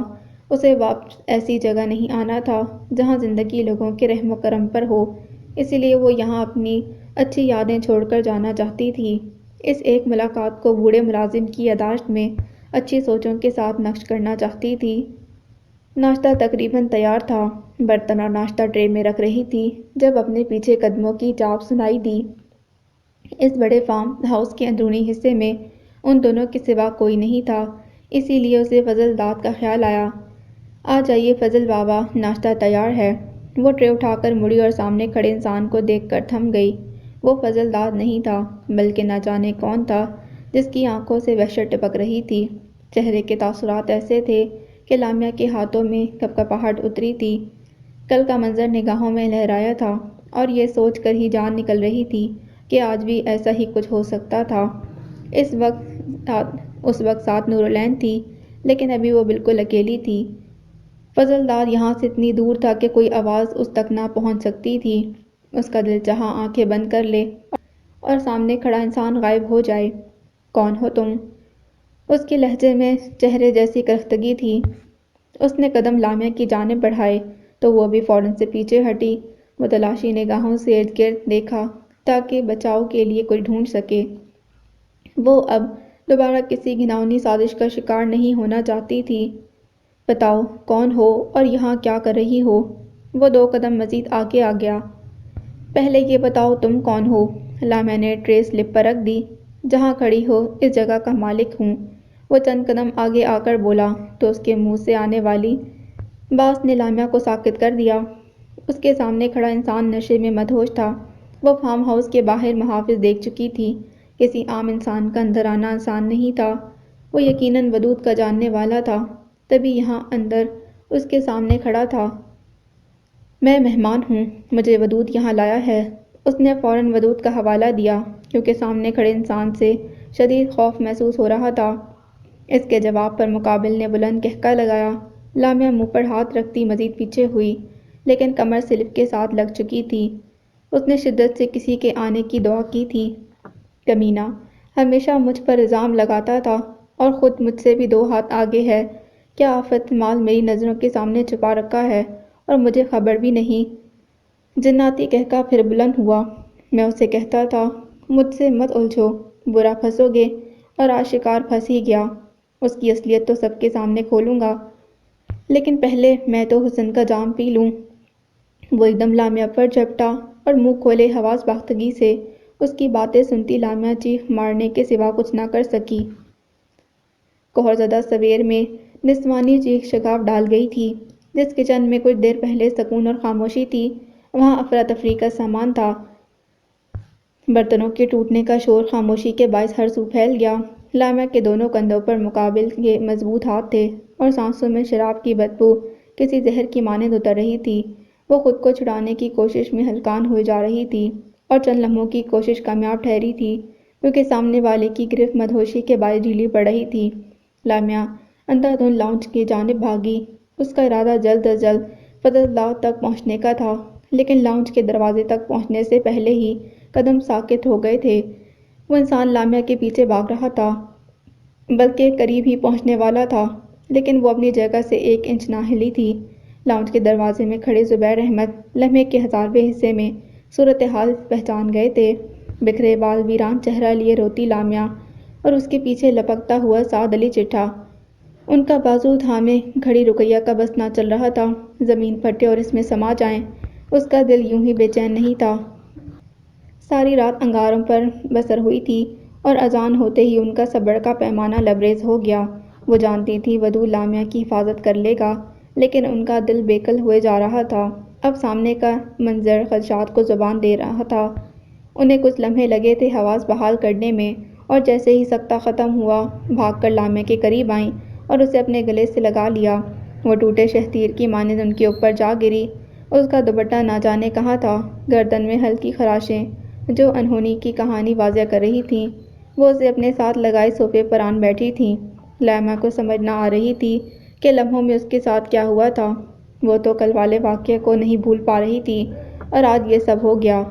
اسے واپس ایسی جگہ نہیں آنا تھا جہاں زندگی لوگوں کے رحم و کرم پر ہو، اسی لیے وہ یہاں اپنی اچھی یادیں چھوڑ کر جانا چاہتی تھی۔ اس ایک ملاقات کو بوڑھے ملازم کی یادداشت میں اچھی سوچوں کے ساتھ نقش کرنا چاہتی تھی۔ ناشتہ تقریباً تیار تھا۔ برتن اور ناشتہ ٹرے میں رکھ رہی تھی جب اپنے پیچھے قدموں کی چاپ سنائی دی۔ اس بڑے فارم ہاؤس کے اندرونی حصے میں ان دونوں کے سوا کوئی نہیں تھا، اسی لیے اسے فضل داد کا خیال آیا۔ آ جائیے فضل بابا، ناشتہ تیار ہے۔ وہ ٹرے اٹھا کر مڑی اور سامنے کھڑے انسان کو دیکھ کر تھم گئی۔ وہ فضل داد نہیں تھا، بلکہ نہ جانے کون تھا جس کی آنکھوں سے وحشت ٹپک رہی تھی۔ چہرے کے تاثرات ایسے تھے کہ لامیا کے ہاتھوں میں کپکپاہٹ اتری تھی۔ کل کا منظر نگاہوں میں لہرایا تھا۔ اور یہ سوچ کر ہی جان نکل رہی تھی کہ آج بھی ایسا ہی کچھ ہو سکتا تھا۔ اس وقت ساتھ نورالعین تھی، لیکن ابھی وہ بالکل اکیلی تھی۔ فضل دار یہاں سے اتنی دور تھا کہ کوئی آواز اس تک نہ پہنچ سکتی تھی۔ اس کا دل چاہا آنکھیں بند کر لے اور سامنے کھڑا انسان غائب ہو جائے۔ کون ہو تم؟ اس کے لہجے میں چہرے جیسی کرختگی تھی۔ اس نے قدم لامیا کی جانب بڑھائے تو وہ بھی فوراً سے پیچھے ہٹی۔ وہ تلاشی نگاہوں سے ارد گرد دیکھا تاکہ بچاؤ کے لیے کوئی ڈھونڈ سکے۔ وہ اب دوبارہ کسی گھناؤنی سازش کا شکار نہیں ہونا چاہتی تھی۔ بتاؤ کون ہو اور یہاں کیا کر رہی ہو؟ وہ 2 قدم مزید آگے آ گیا۔ پہلے یہ بتاؤ تم کون ہو؟ لامیا نے ٹرے سلپ پر رکھ دی۔ جہاں کھڑی ہو اس جگہ کا مالک ہوں۔ وہ چند قدم آگے آ کر بولا تو اس کے منہ سے آنے والی بات نے لامیا کو ساکت کر دیا۔ اس کے سامنے کھڑا انسان نشے میں مدہوش تھا۔ وہ فارم ہاؤس کے باہر محافظ دیکھ چکی تھی۔ کسی عام انسان کا اندر آنا آسان نہیں تھا۔ وہ یقیناً ودود کا جاننے والا تھا، تبھی یہاں اندر اس کے سامنے کھڑا تھا۔ میں مہمان ہوں، مجھے ودود یہاں لایا ہے۔ اس نے فوراً ودود کا حوالہ دیا کیونکہ سامنے کھڑے انسان سے شدید خوف محسوس ہو رہا تھا۔ اس کے جواب پر مقابل نے بلند قہقہ لگایا۔ لامیا منہ پر ہاتھ رکھتی مزید پیچھے ہوئی، لیکن کمر سلپ کے ساتھ لگ چکی تھی۔ اس نے شدت سے کسی کے آنے کی دعا کی تھی۔ کمینہ ہمیشہ مجھ پر الزام لگاتا تھا اور خود مجھ سے بھی 2 ہاتھ آگے ہے۔ کیا آفت مال میری نظروں کے سامنے چھپا رکھا ہے اور مجھے خبر بھی نہیں؟ جناتی قہقہ پھر بلند ہوا۔ میں اسے کہتا تھا مجھ سے مت الجھو، برا پھنسو گے، اور آج شکار پھنس ہی گیا۔ اس کی اصلیت تو سب کے سامنے کھولوں گا، لیکن پہلے میں تو حسن کا جام پی لوں۔ وہ ایک دم لامیا پر جھپٹا اور منہ کھولے حواس باختگی سے اس کی باتیں سنتی لامیا چیخ مارنے کے سوا کچھ نہ کر سکی۔ قہرزدہ سویر میں نسوانی چیخ شگاف ڈال گئی تھی۔ جس کچن میں کچھ دیر پہلے سکون اور خاموشی تھی، وہاں افراتفری کا سامان تھا۔ برتنوں کے ٹوٹنے کا شور خاموشی کے باعث ہر سو پھیل گیا۔ لامیا کے دونوں کندھوں پر مقابل کے مضبوط ہاتھ تھے اور سانسوں میں شراب کی بدبو کسی زہر کی مانند اتر رہی تھی۔ وہ خود کو چھڑانے کی کوشش میں ہلکان ہوئے جا رہی تھی اور چند لمحوں کی کوشش کامیاب ٹھہری تھی کیونکہ سامنے والے کی گرفت مدہوشی کے باعث ڈھیلی پڑ رہی تھی۔ لامیا اندھا دھند لاؤنج کی جانب بھاگی۔ اس کا ارادہ جلد از جلد فضل دار تک پہنچنے کا تھا، لیکن لاؤنج کے دروازے تک پہنچنے سے پہلے ہی قدم ساکت ہو گئے تھے۔ وہ انسان لامیا کے پیچھے بھاگ رہا تھا، بلکہ قریب ہی پہنچنے والا تھا، لیکن وہ اپنی جگہ سے 1 انچ نہ ہلی تھی۔ لاؤنج کے دروازے میں کھڑے زبیر احمد لمحے کے 1000ویں حصے میں صورتحال پہچان گئے تھے۔ بکھرے بال، ویران چہرہ لیے روتی لامیا اور اس کے پیچھے لپکتا ہوا سعد علی چٹھا۔ ان کا بازو تھامے کھڑی رقیہ کا بس نہ چل رہا تھا۔ زمین پھٹے اور اس میں سما جائیں، اس کا دل یوں ہی بے چین نہیں تھا۔ ساری رات انگاروں پر بسر ہوئی تھی اور اذان ہوتے ہی ان کا صبر کا پیمانہ لبریز ہو گیا۔ وہ جانتی تھی ودود لامیا کی حفاظت کر لے گا، لیکن ان کا دل بےکل ہوئے جا رہا تھا۔ اب سامنے کا منظر خدشات کو زبان دے رہا تھا۔ انہیں کچھ لمحے لگے تھے حواس بحال کرنے میں، اور جیسے ہی سکتہ ختم ہوا بھاگ کر لامیا کے قریب آئیں اور اسے اپنے گلے سے لگا لیا۔ وہ ٹوٹے شہتیر کی مانند ان کے اوپر جا گری۔ اس کا دوپٹہ نہ جانے کہاں تھا، گردن میں ہلکی خراشیں جو انہونی کی کہانی واضح کر رہی تھیں۔ وہ اسے اپنے ساتھ لگائے صوفے پر آن بیٹھی تھیں۔ لامیا کو سمجھ نہ آ رہی تھی کہ لمحوں میں اس کے ساتھ کیا ہوا تھا۔ وہ تو کل والے واقعے کو نہیں بھول پا رہی تھی اور آج یہ سب ہو گیا۔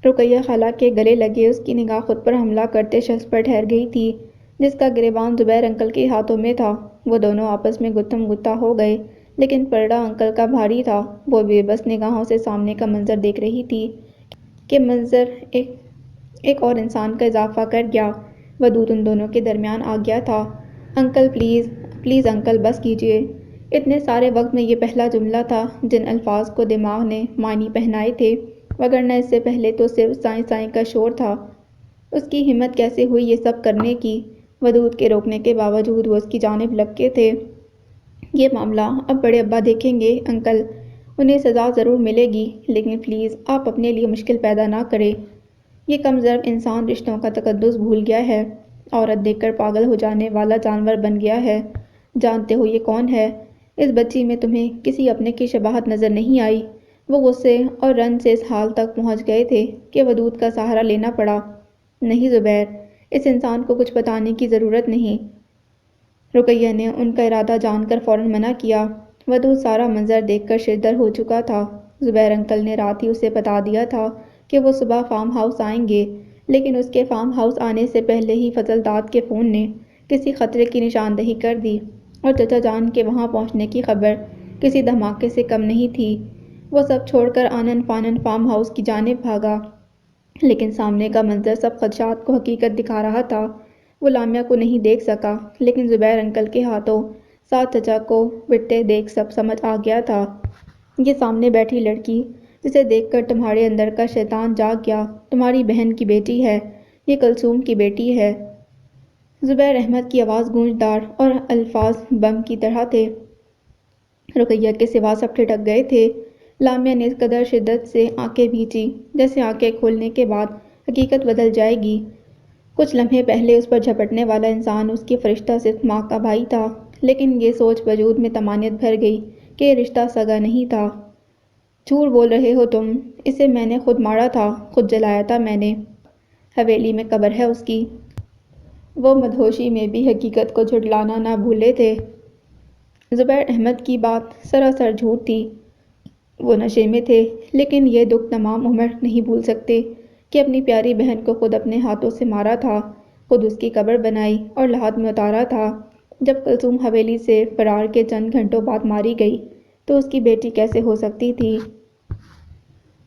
رقیہ خالہ کے گلے لگے اس کی نگاہ خود پر حملہ کرتے شخص پر ٹھہر گئی تھی جس کا گریبان زبیر انکل کے ہاتھوں میں تھا۔ وہ دونوں آپس میں گتھم گتھا ہو گئے، لیکن پلڑا انکل کا بھاری تھا۔ وہ بے بس نگاہوں سے سامنے کا منظر دیکھ رہی تھی کہ منظر ایک اور انسان کا اضافہ کر گیا۔ ودود ان دونوں کے درمیان آ گیا تھا۔ انکل پلیز، پلیز انکل بس کیجیے۔ اتنے سارے وقت میں یہ پہلا جملہ تھا جن الفاظ کو دماغ نے معنی پہنائے تھے، وگرنہ اس سے پہلے تو صرف سائیں سائیں کا شور تھا۔ اس کی ہمت کیسے ہوئی یہ سب کرنے کی؟ ودود کے روکنے کے باوجود وہ اس کی جانب لپکے تھے۔ یہ معاملہ اب بڑے ابا دیکھیں گے انکل، انہیں سزا ضرور ملے گی، لیکن پلیز آپ اپنے لیے مشکل پیدا نہ کریں۔ یہ کم ظرف انسان رشتوں کا تقدس بھول گیا ہے، عورت دیکھ کر پاگل ہو جانے والا جانور بن گیا ہے۔ جانتے ہو یہ کون ہے؟ اس بچی میں تمہیں کسی اپنے کی شباہت نظر نہیں آئی؟ وہ غصے اور رن سے اس حال تک پہنچ گئے تھے کہ ودود کا سہارا لینا پڑا۔ نہیں زبیر، اس انسان کو کچھ بتانے کی ضرورت نہیں۔ رقیہ نے ان کا ارادہ جان کر فوراً منع کیا۔ ودود سارا منظر دیکھ کر شدر ہو چکا تھا۔ زبیر انکل نے رات ہی اسے بتا دیا تھا کہ وہ صبح فارم ہاؤس آئیں گے، لیکن اس کے فارم ہاؤس آنے سے پہلے ہی فضل داد کے فون نے کسی خطرے کی نشاندہی کر دی، اور چچا جان کے وہاں پہنچنے کی خبر کسی دھماکے سے کم نہیں تھی۔ وہ سب چھوڑ کر آنن فانن فارم ہاؤس کی جانب بھاگا، لیکن سامنے کا منظر سب خدشات کو حقیقت دکھا رہا تھا۔ وہ لامیا کو نہیں دیکھ سکا، لیکن زبیر انکل کے ہاتھوں ساتھ چچا کو پٹتے دیکھ سب سمجھ آ گیا تھا۔ یہ سامنے بیٹھی لڑکی جسے دیکھ کر تمہارے اندر کا شیطان جاگ گیا، تمہاری بہن کی بیٹی ہے، یہ کلثوم کی بیٹی ہے۔ زبیر احمد کی آواز گونجدار اور الفاظ بم کی طرح تھے۔ رقیہ کے سوا سب ٹھٹک گئے تھے۔ لامیا نے اس قدر شدت سے آنکھیں بھینچی جیسے آنکھیں کھولنے کے بعد حقیقت بدل جائے گی۔ کچھ لمحے پہلے اس پر جھپٹنے والا انسان اس کی فرشتہ صرف ماں کا بھائی تھا، لیکن یہ سوچ وجود میں طمانینت بھر گئی کہ یہ رشتہ سگا نہیں تھا۔ جھوٹ بول رہے ہو تم، اسے میں نے خود مارا تھا، خود جلایا تھا میں نے۔ حویلی میں قبر ہے اس کی۔ وہ مدہوشی میں بھی حقیقت کو جھٹلانا نہ بھولے تھے۔ زبیر احمد کی بات سراسر جھوٹ تھی۔ وہ نشے میں تھے، لیکن یہ دکھ تمام عمر نہیں بھول سکتے کہ اپنی پیاری بہن کو خود اپنے ہاتھوں سے مارا تھا، خود اس کی قبر بنائی اور لحد میں اتارا تھا۔ جب کلثوم حویلی سے فرار کے چند گھنٹوں بعد ماری گئی تو اس کی بیٹی کیسے ہو سکتی تھی؟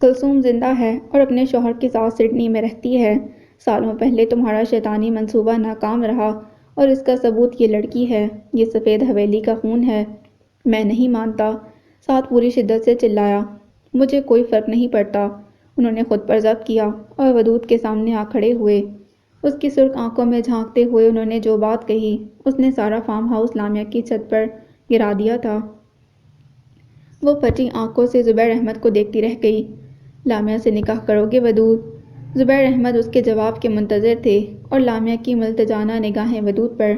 کلثوم زندہ ہے اور اپنے شوہر کے ساتھ سڈنی میں رہتی ہے۔ سالوں پہلے تمہارا شیطانی منصوبہ ناکام رہا اور اس کا ثبوت یہ لڑکی ہے، یہ سفید حویلی کا خون ہے۔ میں نہیں مانتا، ساتھ پوری شدت سے چلایا۔ مجھے کوئی فرق نہیں پڑتا۔ انہوں نے خود پر ضبط کیا اور ودود کے سامنے آ کھڑے ہوئے۔ اس کی سرخ آنکھوں میں جھانکتے ہوئے انہوں نے جو بات کہی، اس نے سارا فارم ہاؤس لامیا کی چھت پر گرا دیا تھا۔ وہ پھٹی آنکھوں سے زبیر احمد کو دیکھتی رہ گئی۔ لامیا سے نکاح کرو گے ودود؟ زبیر احمد اس کے جواب کے منتظر تھے اور لامیا کی ملتجانہ نگاہیں ودود پر۔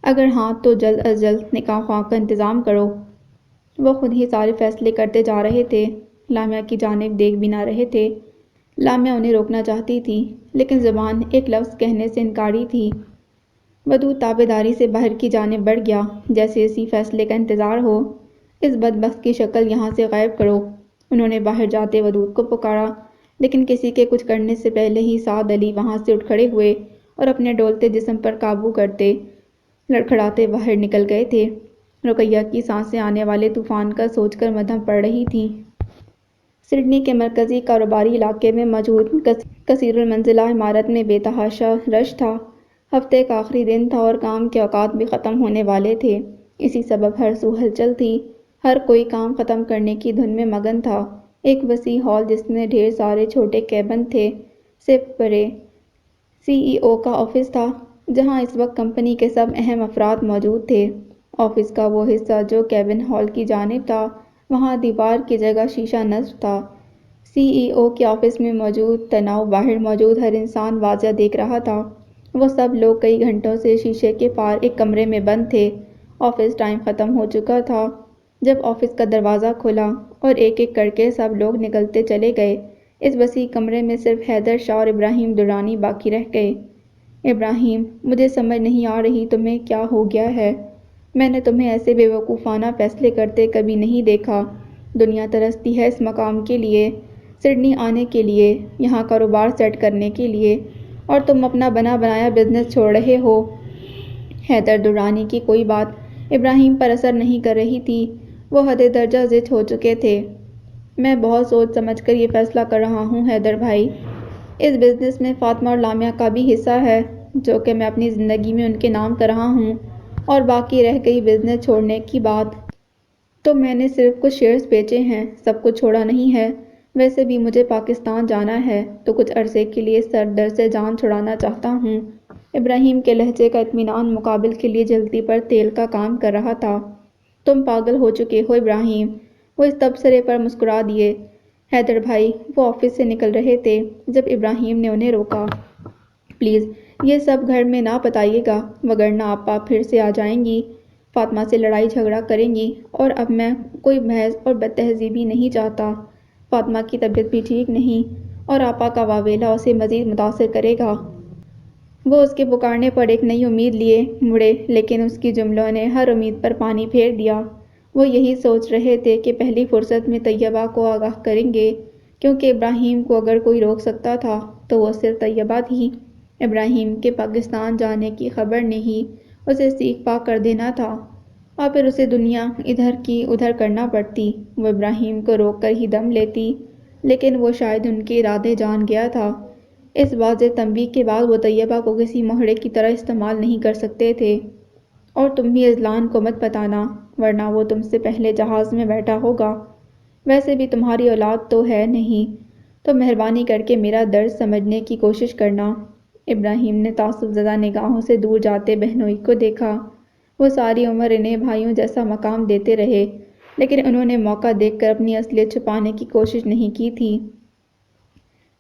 اگر ہاں تو جلد از جلد نکاح خواہ کا انتظام کرو۔ وہ خود ہی سارے فیصلے کرتے جا رہے تھے، لامیا کی جانب دیکھ بھی نہ رہے تھے۔ لامیا انہیں روکنا چاہتی تھی، لیکن زبان ایک لفظ کہنے سے انکاری تھی۔ ودود تابعداری سے باہر کی جانب بڑھ گیا، جیسے اسی فیصلے کا انتظار ہو۔ اس بدبخت کی شکل یہاں سے غائب کرو۔ انہوں نے باہر جاتے ودود کو پکارا، لیکن کسی کے کچھ کرنے سے پہلے ہی سعد علی وہاں سے اٹھ کھڑے ہوئے اور اپنے ڈولتے جسم پر قابو کرتے لڑکھڑاتے باہر نکل گئے تھے۔ رقیہ کی سانسیں آنے والے طوفان کا سوچ کر مدھم پڑ رہی تھیں۔ سڈنی کے مرکزی کاروباری علاقے میں موجود کثیر المنزلہ عمارت میں بے تحاشا رش تھا۔ ہفتے کا آخری دن تھا اور کام کے اوقات بھی ختم ہونے والے تھے، اسی سبب ہر سو ہلچل تھی۔ ہر کوئی کام ختم کرنے کی دھن میں مگن تھا۔ ایک وسیع ہال جس میں ڈھیر سارے چھوٹے کیبن تھے سے پرے سی ای او کا آفس تھا، جہاں اس وقت کمپنی کے سب اہم افراد موجود تھے۔ آفس کا وہ حصہ جو کیبن ہال کی جانب تھا، وہاں دیوار کی جگہ شیشہ نصب تھا۔ سی ای او کے آفس میں موجود تناؤ باہر موجود ہر انسان واضح دیکھ رہا تھا۔ وہ سب لوگ کئی گھنٹوں سے شیشے کے پار ایک کمرے میں بند تھے۔ آفس ٹائم ختم ہو چکا تھا جب آفس کا دروازہ کھلا اور ایک ایک کر کے سب لوگ نکلتے چلے گئے۔ اس وسیع کمرے میں صرف حیدر شاہ اور ابراہیم درانی باقی رہ گئے۔ ابراہیم، مجھے سمجھ نہیں آ رہی تمہیں کیا ہو گیا ہے۔ میں نے تمہیں ایسے بے وقوفانہ فیصلے کرتے کبھی نہیں دیکھا۔ دنیا ترستی ہے اس مقام کے لیے، سڈنی آنے کے لیے، یہاں کاروبار سیٹ کرنے کے لیے، اور تم اپنا بنا بنایا بزنس چھوڑ رہے ہو۔ حیدر درانی کی کوئی بات ابراہیم پر اثر نہیں کر رہی تھی۔ وہ حد درجہ ضد ہو چکے تھے۔ میں بہت سوچ سمجھ کر یہ فیصلہ کر رہا ہوں حیدر بھائی۔ اس بزنس میں فاطمہ اور لامیا کا بھی حصہ ہے، جو کہ میں اپنی زندگی میں ان کے نام کر رہا ہوں، اور باقی رہ گئی بزنس چھوڑنے کی بات، تو میں نے صرف کچھ شیئرز بیچے ہیں، سب کچھ چھوڑا نہیں ہے۔ ویسے بھی مجھے پاکستان جانا ہے تو کچھ عرصے کے لیے سر درد سے جان چھڑانا چاہتا ہوں۔ ابراہیم کے لہجے کا اطمینان مقابل کے لیے جلدی پر تیل کا کام کر رہا تھا۔ تم پاگل ہو چکے ہو ابراہیم۔ وہ اس تبصرے پر مسکرا دیے۔ حیدر بھائی، وہ آفس سے نکل رہے تھے جب ابراہیم نے انہیں روکا۔ پلیز یہ سب گھر میں نہ بتائیے گا، وگرنہ آپا پھر سے آ جائیں گی، فاطمہ سے لڑائی جھگڑا کریں گی، اور اب میں کوئی بحث اور بد تہذیبی نہیں چاہتا۔ فاطمہ کی طبیعت بھی ٹھیک نہیں اور آپا کا واویلا اسے مزید متاثر کرے گا۔ وہ اس کے پکارنے پر ایک نئی امید لیے مڑے، لیکن اس کی جملوں نے ہر امید پر پانی پھیر دیا۔ وہ یہی سوچ رہے تھے کہ پہلی فرصت میں طیبہ کو آگاہ کریں گے، کیونکہ ابراہیم کو اگر کوئی روک سکتا تھا تو وہ صرف طیبہ تھی۔ ابراہیم کے پاکستان جانے کی خبر نے ہی اسے سیخ پا کر دینا تھا، اور پھر اسے دنیا ادھر کی ادھر کرنا پڑتی۔ وہ ابراہیم کو روک کر ہی دم لیتی، لیکن وہ شاید ان کے ارادے جان گیا تھا۔ اس واضح تنبیہ کے بعد وہ طیبہ کو کسی موہڑے کی طرح استعمال نہیں کر سکتے تھے۔ اور تم بھی اذلان کو مت بتانا، ورنہ وہ تم سے پہلے جہاز میں بیٹھا ہوگا۔ ویسے بھی تمہاری اولاد تو ہے نہیں، تو مہربانی کر کے میرا درد سمجھنے کی کوشش کرنا۔ ابراہیم نے تعصب زدہ نگاہوں سے دور جاتے بہنوئی کو دیکھا۔ وہ ساری عمر انہیں بھائیوں جیسا مقام دیتے رہے، لیکن انہوں نے موقع دیکھ کر اپنی اصلیت چھپانے کی کوشش نہیں کی تھی۔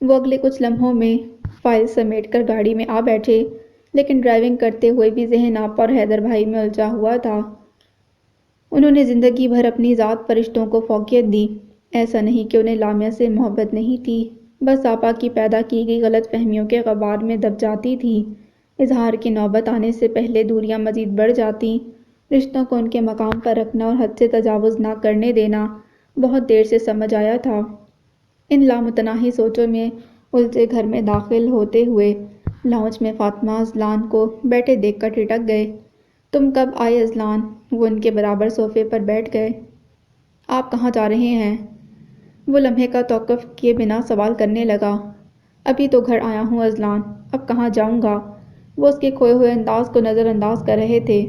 وہ اگلے کچھ لمحوں میں فائل سمیٹ کر گاڑی میں آ بیٹھے، لیکن ڈرائیونگ کرتے ہوئے بھی ذہن آپا اور حیدر بھائی میں الجھا ہوا تھا۔ انہوں نے زندگی بھر اپنی ذات پر رشتوں کو فوقیت دی۔ ایسا نہیں کہ انہیں لامیہ سے محبت نہیں تھی، بس آپا کی پیدا کی گئی غلط فہمیوں کے غبار میں دب جاتی تھی۔ اظہار کی نوبت آنے سے پہلے دوریاں مزید بڑھ جاتیں۔ رشتوں کو ان کے مقام پر رکھنا اور حد سے تجاوز نہ کرنے دینا بہت دیر سے سمجھ آیا تھا۔ ان لامتناہی سوچوں میں الجھے گھر میں داخل ہوتے ہوئے لاؤنج میں فاطمہ اذلان کو بیٹھے دیکھ کر ٹھٹک گئے۔ تم کب آئے اذلان؟ وہ ان کے برابر صوفے پر بیٹھ گئے۔ آپ کہاں جا رہے ہیں؟ وہ لمحے کا توقف کیے بنا سوال کرنے لگا۔ ابھی تو گھر آیا ہوں اذلان، اب کہاں جاؤں گا؟ وہ اس کے کھوئے ہوئے انداز کو نظر انداز کر رہے تھے۔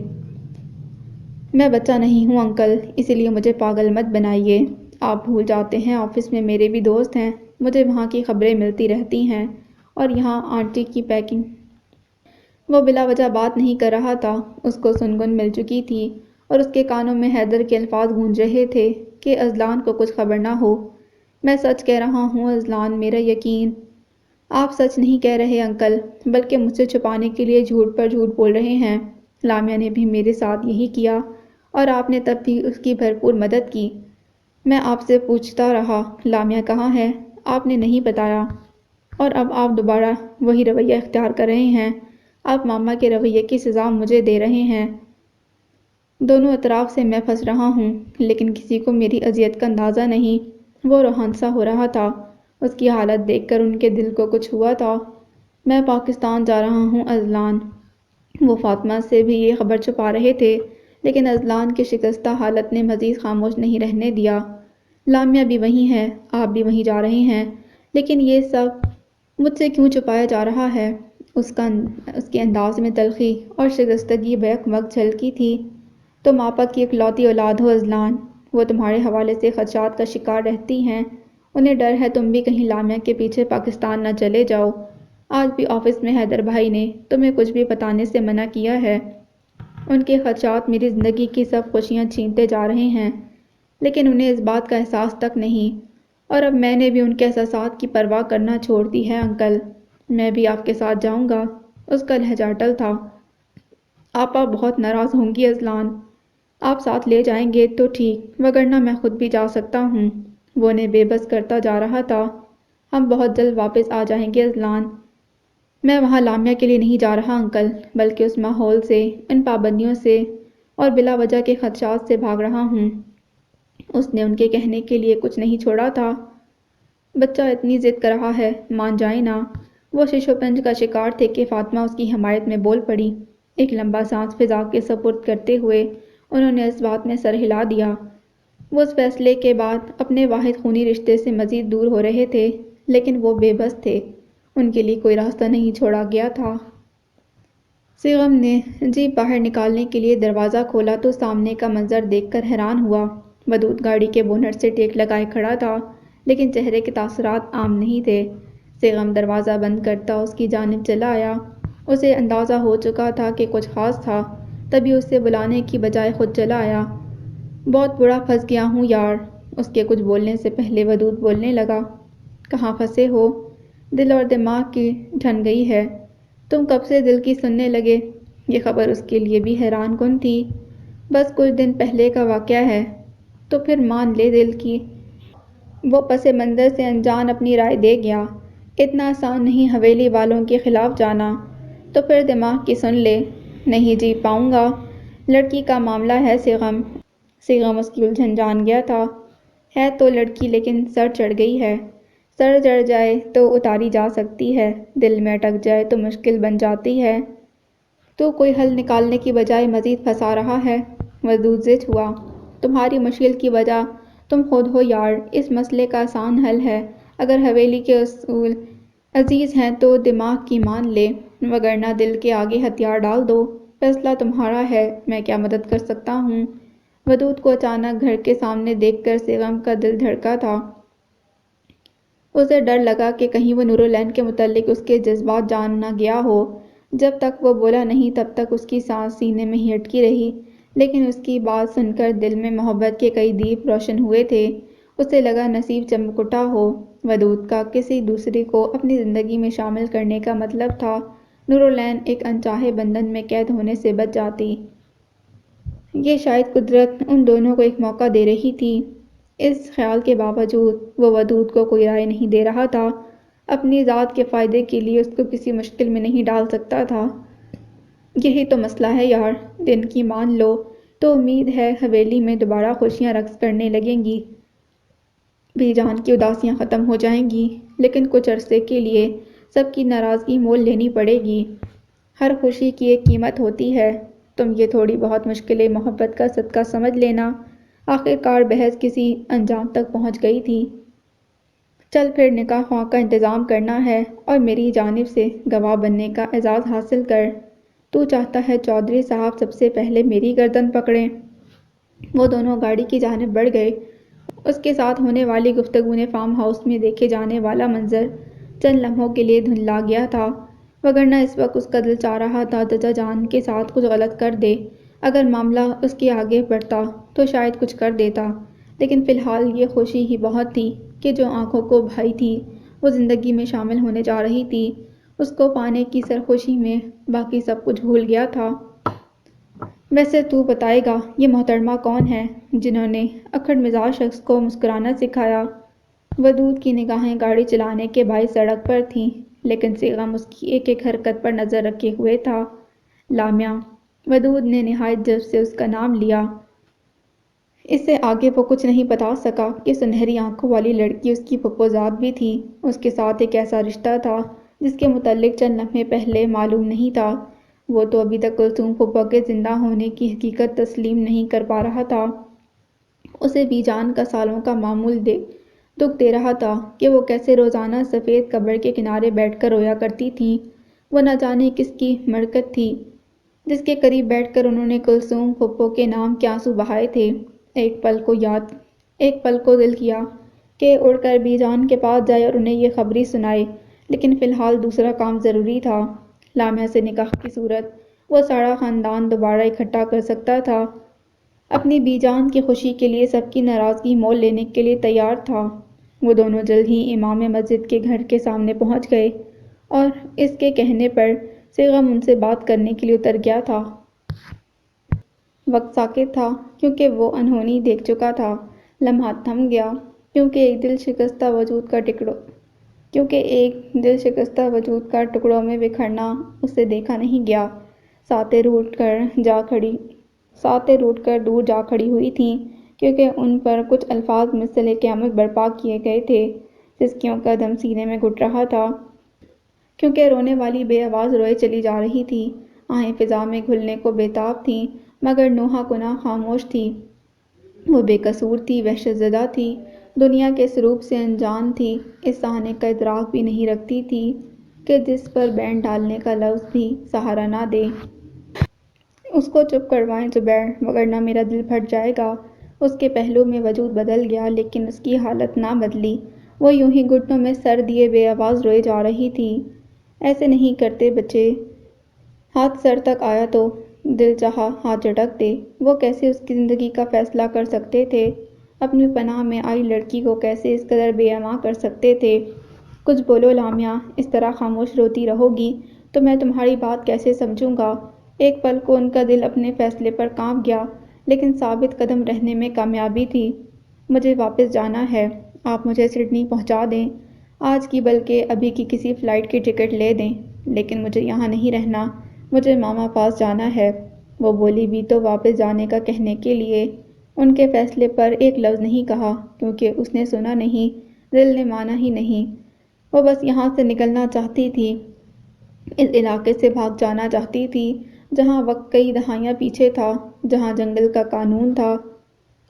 میں بچہ نہیں ہوں انکل، اسی لیے مجھے پاگل مت بنائیے۔ آپ بھول جاتے ہیں آفس میں میرے بھی دوست ہیں، مجھے وہاں کی خبریں ملتی رہتی ہیں، اور یہاں آنٹی کی پیکنگ۔ وہ بلا وجہ بات نہیں کر رہا تھا، اس کو سنگن مل چکی تھی، اور اس کے کانوں میں حیدر کے الفاظ گونج رہے تھے کہ اذلان کو کچھ خبر نہ ہو۔ میں سچ کہہ رہا ہوں اذلان، میرا یقین۔ آپ سچ نہیں کہہ رہے انکل، بلکہ مجھ سے چھپانے کے لیے جھوٹ پر جھوٹ بول رہے ہیں۔ لامیہ نے بھی میرے ساتھ یہی کیا، اور آپ نے تب بھی اس کی بھرپور مدد کی۔ میں آپ سے پوچھتا رہا لامیہ کہاں ہے، آپ نے نہیں بتایا، اور اب آپ دوبارہ وہی رویہ اختیار کر رہے ہیں۔ آپ ماما کے رویے کی سزا مجھے دے رہے ہیں۔ دونوں اطراف سے میں پھنس رہا ہوں، لیکن کسی کو میری اذیت کا اندازہ نہیں۔ وہ روحان سا ہو رہا تھا، اس کی حالت دیکھ کر ان کے دل کو کچھ ہوا تھا۔ میں پاکستان جا رہا ہوں اذلان۔ وہ فاطمہ سے بھی یہ خبر چھپا رہے تھے، لیکن اذلان کی شکستہ حالت نے مزید خاموش نہیں رہنے دیا۔ لامیہ بھی وہیں ہے، آپ بھی وہیں جا رہے ہیں، لیکن یہ سب مجھ سے کیوں چھپایا جا رہا ہے؟ اس کے انداز میں تلخی اور شکستگی بیک وقت جھلکی تھی۔ تم آپا کی اکلوتی اولاد ہو اذلان، وہ تمہارے حوالے سے خدشات کا شکار رہتی ہیں۔ انہیں ڈر ہے تم بھی کہیں لامیہ کے پیچھے پاکستان نہ چلے جاؤ۔ آج بھی آفس میں حیدر بھائی نے تمہیں کچھ بھی بتانے سے منع کیا ہے۔ ان کے خدشات میری زندگی کی سب خوشیاں چھینتے جا رہے ہیں، لیکن انہیں اس بات کا احساس تک نہیں، اور اب میں نے بھی ان کے احساسات کی پرواہ کرنا چھوڑ دی ہے انکل۔ میں بھی آپ کے ساتھ جاؤں گا۔ اس کا لہجہ اٹل تھا۔ آپا بہت ناراض ہوں گی اذلان۔ آپ ساتھ لے جائیں گے تو ٹھیک، وگرنہ میں خود بھی جا سکتا ہوں۔ وہ انہیں بے بس کرتا جا رہا تھا۔ ہم بہت جلد واپس آ جائیں گے اذلان۔ میں وہاں لامیہ کے لیے نہیں جا رہا انکل، بلکہ اس ماحول سے، ان پابندیوں سے، اور بلا وجہ کے خدشات سے بھاگ رہا ہوں۔ اس نے ان کے کہنے کے لیے کچھ نہیں چھوڑا تھا۔ بچہ اتنی ضد کر رہا ہے، مان جائیں نا۔ وہ شش و پنج کا شکار تھے کہ فاطمہ اس کی حمایت میں بول پڑی۔ ایک لمبا سانس فضا کے سپرد کرتے ہوئے انہوں نے اس بات میں سر ہلا دیا۔ وہ اس فیصلے کے بعد اپنے واحد خونی رشتے سے مزید دور ہو رہے تھے، لیکن وہ بے بس تھے، ان کے لیے کوئی راستہ نہیں چھوڑا گیا تھا۔ سیغم نے جیپ باہر نکالنے کے لیے دروازہ کھولا تو سامنے کا منظر دیکھ کر حیران ہوا۔ ودود گاڑی کے بونٹ سے ٹیک لگائے کھڑا تھا، لیکن چہرے کے تاثرات عام نہیں تھے۔ سیغم دروازہ بند کرتا اس کی جانب چلا آیا۔ اسے اندازہ ہو چکا تھا کہ کچھ خاص تھا، تبھی اسے بلانے کی بجائے خود چلا آیا۔ بہت برا پھنس گیا ہوں یار۔ اس کے کچھ بولنے سے پہلے ودود بولنے لگا۔ کہاں پھنسے ہو؟ دل اور دماغ کی ٹھن گئی ہے۔ تم کب سے دل کی سننے لگے؟ یہ خبر اس کے لیے بھی حیران کن تھی۔ بس کچھ دن پہلے کا واقعہ ہے۔ تو پھر مان لے دل کی۔ وہ پس منظر سے انجان اپنی رائے دے گیا۔ اتنا آسان نہیں حویلی والوں کے خلاف جانا۔ تو پھر دماغ کی سن لے۔ نہیں جی پاؤں گا۔ لڑکی کا معاملہ ہے سیغم۔ سیغم اس کی الجھن جان گیا تھا۔ ہے تو لڑکی لیکن سر چڑھ گئی ہے۔ سر چڑھ جائے تو اتاری جا سکتی ہے، دل میں اٹک جائے تو مشکل بن جاتی ہے۔ تو کوئی حل نکالنے کی بجائے مزید پھنسا رہا ہے۔ ودود زچ ہوا۔ تمہاری مشکل کی وجہ تم خود ہو یار۔ اس مسئلے کا آسان حل ہے۔ اگر حویلی کے اصول عزیز ہیں تو دماغ کی مان لے، وگرنہ دل کے آگے ہتھیار ڈال دو۔ فیصلہ تمہارا ہے، میں کیا مدد کر سکتا ہوں؟ ودود کو اچانک گھر کے سامنے دیکھ کر سیغم کا دل دھڑکا تھا۔ اسے ڈر لگا کہ کہیں وہ نورالعین کے متعلق اس کے جذبات جان نہ گیا ہو۔ جب تک وہ بولا نہیں تب تک اس کی سانس سینے میں ہی اٹکی رہی، لیکن اس کی بات سن کر دل میں محبت کے کئی دیپ روشن ہوئے تھے۔ اسے لگا نصیب چمک اٹھا ہو۔ ودود کا کسی دوسری کو اپنی زندگی میں شامل کرنے کا مطلب تھا نورالعین ایک انچاہے بندھن میں قید ہونے سے بچ جاتی۔ یہ شاید قدرت ان دونوں کو ایک موقع دے رہی تھی۔ اس خیال کے باوجود وہ ودود کو کوئی رائے نہیں دے رہا تھا۔ اپنی ذات کے فائدے کے لیے اس کو کسی مشکل میں نہیں ڈال سکتا تھا۔ یہی تو مسئلہ ہے یار۔ دن کی مان لو تو امید ہے حویلی میں دوبارہ خوشیاں رقص کرنے لگیں گی، بی جان کی اداسیاں ختم ہو جائیں گی، لیکن کچھ عرصے کے لیے سب کی ناراضگی مول لینی پڑے گی۔ ہر خوشی کی ایک قیمت ہوتی ہے۔ تم یہ تھوڑی بہت مشکلیں محبت کا صدقہ سمجھ لینا۔ آخر کار بحث کسی انجام تک پہنچ گئی تھی۔ چل پھر نکاح خواہ کا انتظام کرنا ہے اور میری جانب سے گواہ بننے کا اعزاز حاصل کر۔ تو چاہتا ہے چودھری صاحب سب سے پہلے میری گردن پکڑیں؟ وہ دونوں گاڑی کی جانب بڑھ گئے۔ اس کے ساتھ ہونے والی گفتگو نے فارم ہاؤس میں دیکھے جانے والا منظر چند لمحوں کے لیے دھندلا گیا تھا، وگرنہ اس وقت اس کا دل چاہ رہا تھا چچا جان کے ساتھ کچھ غلط کر دے۔ اگر معاملہ اس کے آگے بڑھتا تو شاید کچھ کر دیتا، لیکن فی الحال یہ خوشی ہی بہت تھی کہ جو آنکھوں کو بھائی تھی وہ زندگی میں شامل ہونے جا رہی تھی۔ اس کو پانے کی سرخوشی میں باقی سب کچھ بھول گیا تھا۔ ویسے تو بتائے گا یہ محترمہ کون ہے جنہوں نے اکھڑ مزاج شخص کو مسکرانا سکھایا؟ ودود کی نگاہیں گاڑی چلانے کے باعث سڑک پر تھیں، لیکن سیغم اس کی ایک ایک حرکت پر نظر رکھے ہوئے تھا۔ لامیا۔ ودود نے نہایت جذب سے اس کا نام لیا۔ اس سے آگے وہ کچھ نہیں بتا سکا کہ سنہری آنکھوں والی لڑکی اس کی پھپھوزاد بھی تھی۔ اس کے ساتھ ایک ایسا رشتہ تھا جس کے متعلق چند لمحے پہلے معلوم نہیں تھا۔ وہ تو ابھی تک کلثوم پھوپھو کے زندہ ہونے کی حقیقت تسلیم نہیں کر پا رہا تھا۔ اسے بی جان کا سالوں کا معمول دکھ دے رہا تھا کہ وہ کیسے روزانہ سفید قبر کے کنارے بیٹھ کر رویا کرتی تھیں۔ وہ نہ جانے کس کی مرکت تھی جس کے قریب بیٹھ کر انہوں نے کلثوم پھوپھو کے نام کے آنسو بہائے تھے۔ ایک پل کو دل کیا کہ اڑ کر بی جان کے پاس جائے اور انہیں یہ خبری سنائے، لیکن فی الحال دوسرا کام ضروری تھا۔ لامیا سے نکاح کی صورت وہ سارا خاندان دوبارہ اکٹھا کر سکتا تھا۔ اپنی بی جان کی خوشی کے لیے سب کی ناراضگی مول لینے کے لیے تیار تھا۔ وہ دونوں جلد ہی امام مسجد کے گھر کے سامنے پہنچ گئے اور اس کے کہنے پر سیغم ان سے بات کرنے کے لیے اتر گیا تھا۔ وقت ساکت تھا کیونکہ وہ انہونی دیکھ چکا تھا۔ لمحہ تھم گیا کیونکہ ایک دل شکستہ وجود کا ٹکڑوں میں بکھرنا اس سے دیکھا نہیں گیا۔ ساتیں روٹ کر دور جا کھڑی ہوئی تھیں کیونکہ ان پر کچھ الفاظ مثل قیامت برپا کیے گئے تھے۔ سسکیوں کا دم سینے میں گھٹ رہا تھا کیونکہ رونے والی بے آواز روئے چلی جا رہی تھی۔ آہیں فضا میں گھلنے کو بےتاب تھیں مگر نوحہ کناں خاموش تھی۔ وہ بے قصور تھی، وحشت زدہ تھی، دنیا کے سروپ سے انجان تھی، اس سہانے کا ادراک بھی نہیں رکھتی تھی کہ جس پر بین ڈالنے کا لفظ بھی سہارا نہ دے۔ اس کو چپ کروائیں زبیر، وگرنہ میرا دل پھٹ جائے گا۔ اس کے پہلو میں وجود بدل گیا لیکن اس کی حالت نہ بدلی۔ وہ یوں ہی گھٹنوں میں سر دیے بے آواز روئے جا رہی تھی۔ ایسے نہیں کرتے بچے، ہاتھ سر تک آیا تو دل چاہا ہاتھ جھٹک دے۔ وہ کیسے اس کی زندگی کا فیصلہ کر سکتے تھے؟ اپنی پناہ میں آئی لڑکی کو کیسے اس قدر بے امان کر سکتے تھے؟ کچھ بولو لامیا، اس طرح خاموش روتی رہو گی تو میں تمہاری بات کیسے سمجھوں گا؟ ایک پل کو ان کا دل اپنے فیصلے پر کانپ گیا لیکن ثابت قدم رہنے میں کامیابی تھی۔ مجھے واپس جانا ہے، آپ مجھے سڈنی پہنچا دیں، آج کی بلکہ ابھی کی کسی فلائٹ کی ٹکٹ لے دیں، لیکن مجھے یہاں نہیں رہنا، مجھے ماما پاس جانا ہے۔ وہ بولی بھی تو واپس جانے کا کہنے کے لیے ان کے فیصلے پر ایک لفظ نہیں کہا، کیونکہ اس نے سنا نہیں، دل نے مانا ہی نہیں۔ وہ بس یہاں سے نکلنا چاہتی تھی، اس علاقے سے بھاگ جانا چاہتی تھی جہاں وقت کئی دہائیاں پیچھے تھا، جہاں جنگل کا قانون تھا۔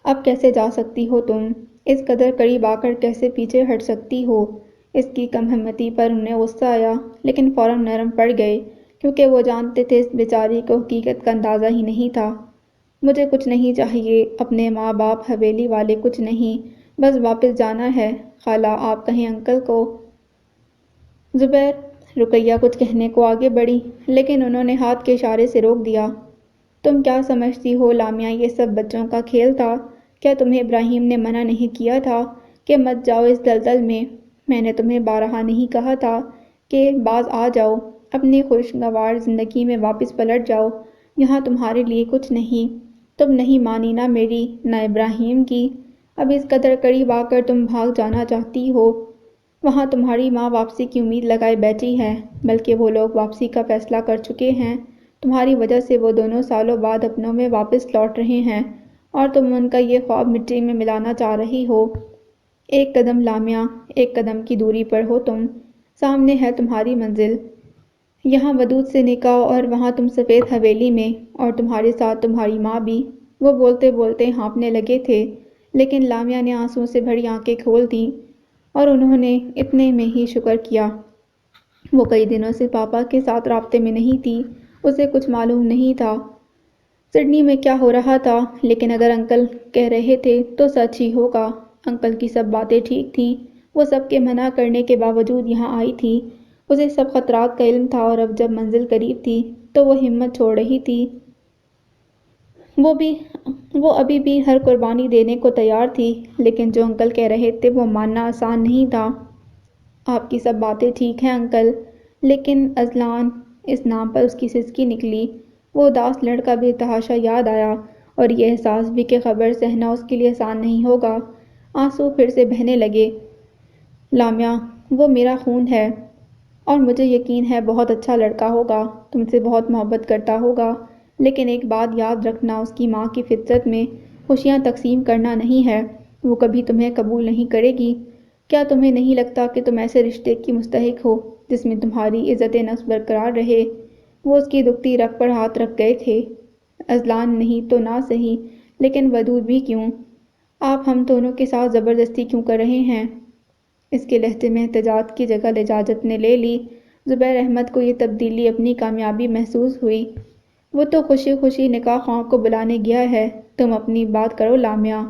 اب کیسے جا سکتی ہو تم؟ اس قدر قریب آ کر کیسے پیچھے ہٹ سکتی ہو؟ اس کی کم ہمتی پر انہیں غصہ آیا، لیکن فوراً نرم پڑ گئے، کیونکہ وہ جانتے تھے اس بیچاری کو حقیقت کا اندازہ ہی نہیں تھا۔ مجھے کچھ نہیں چاہیے، اپنے ماں باپ حویلی والے کچھ نہیں، بس واپس جانا ہے۔ خالہ آپ کہیں انکل کو۔ زبیر، رقیہ کچھ کہنے کو آگے بڑھی، لیکن انہوں نے ہاتھ کے اشارے سے روک دیا۔ تم کیا سمجھتی ہو لامیا، یہ سب بچوں کا کھیل تھا؟ کیا تمہیں ابراہیم نے منع نہیں کیا تھا کہ مت جاؤ اس دلدل میں؟ میں نے تمہیں بارہا نہیں کہا تھا کہ باز آ جاؤ، اپنی خوشگوار زندگی میں واپس پلٹ جاؤ؟ یہاں تمہارے لیے کچھ نہیں۔ تم نہیں مانی نہ میری، نہ ابراہیم کی۔ اب اس قدر قریب آ کر تم بھاگ جانا چاہتی ہو۔ وہاں تمہاری ماں واپسی کی امید لگائے بیٹھی ہے، بلکہ وہ لوگ واپسی کا فیصلہ کر چکے ہیں۔ تمہاری وجہ سے وہ دونوں سالوں بعد اپنوں میں واپس لوٹ رہے ہیں، اور تم ان کا یہ خواب مٹی میں ملانا چاہ رہی ہو۔ ایک قدم لامیا، ایک قدم کی دوری پر ہو تم، سامنے ہے تمہاری منزل۔ یہاں ودود سے نکاح اور وہاں تم سفید حویلی میں، اور تمہارے ساتھ تمہاری ماں بھی۔ وہ بولتے بولتے ہانپنے لگے تھے، لیکن لامیا نے آنسوؤں سے بھری آنکھیں کھول دیں، اور انہوں نے اتنے میں ہی شکر کیا۔ وہ کئی دنوں سے پاپا کے ساتھ رابطے میں نہیں تھی، اسے کچھ معلوم نہیں تھا سڈنی میں کیا ہو رہا تھا، لیکن اگر انکل کہہ رہے تھے تو سچ ہی ہوگا۔ انکل کی سب باتیں ٹھیک تھیں، وہ سب کے منع کرنے کے باوجود یہاں آئی تھی۔ اسے سب خطرات کا علم تھا، اور اب جب منزل قریب تھی تو وہ ہمت چھوڑ رہی تھی۔ وہ ابھی بھی ہر قربانی دینے کو تیار تھی، لیکن جو انکل کہہ رہے تھے وہ ماننا آسان نہیں تھا۔ آپ کی سب باتیں ٹھیک ہیں انکل، لیکن اذلان، اس نام پر اس کی سسکی نکلی۔ وہ اداس لڑکا بے تحاشا یاد آیا، اور یہ احساس بھی کہ خبر سہنا اس کے لیے آسان نہیں ہوگا۔ آنسو پھر سے بہنے لگے۔ لامیا، وہ میرا خون ہے، اور مجھے یقین ہے بہت اچھا لڑکا ہوگا، تم سے بہت محبت کرتا ہوگا، لیکن ایک بات یاد رکھنا، اس کی ماں کی فطرت میں خوشیاں تقسیم کرنا نہیں ہے۔ وہ کبھی تمہیں قبول نہیں کرے گی۔ کیا تمہیں نہیں لگتا کہ تم ایسے رشتے کی مستحق ہو جس میں تمہاری عزت نفس برقرار رہے؟ وہ اس کی دکھتی رگ پر ہاتھ رکھ گئے تھے۔ اذلان نہیں تو نہ سہی، لیکن ودود بھی کیوں؟ آپ ہم دونوں کے ساتھ زبردستی کیوں کر رہے ہیں؟ اس کے لہجے میں احتجاج کی جگہ لجاجت نے لے لی۔ زبیر احمد کو یہ تبدیلی اپنی کامیابی محسوس ہوئی۔ وہ تو خوشی خوشی نکاح خواہاں کو بلانے گیا ہے، تم اپنی بات کرو لامیا۔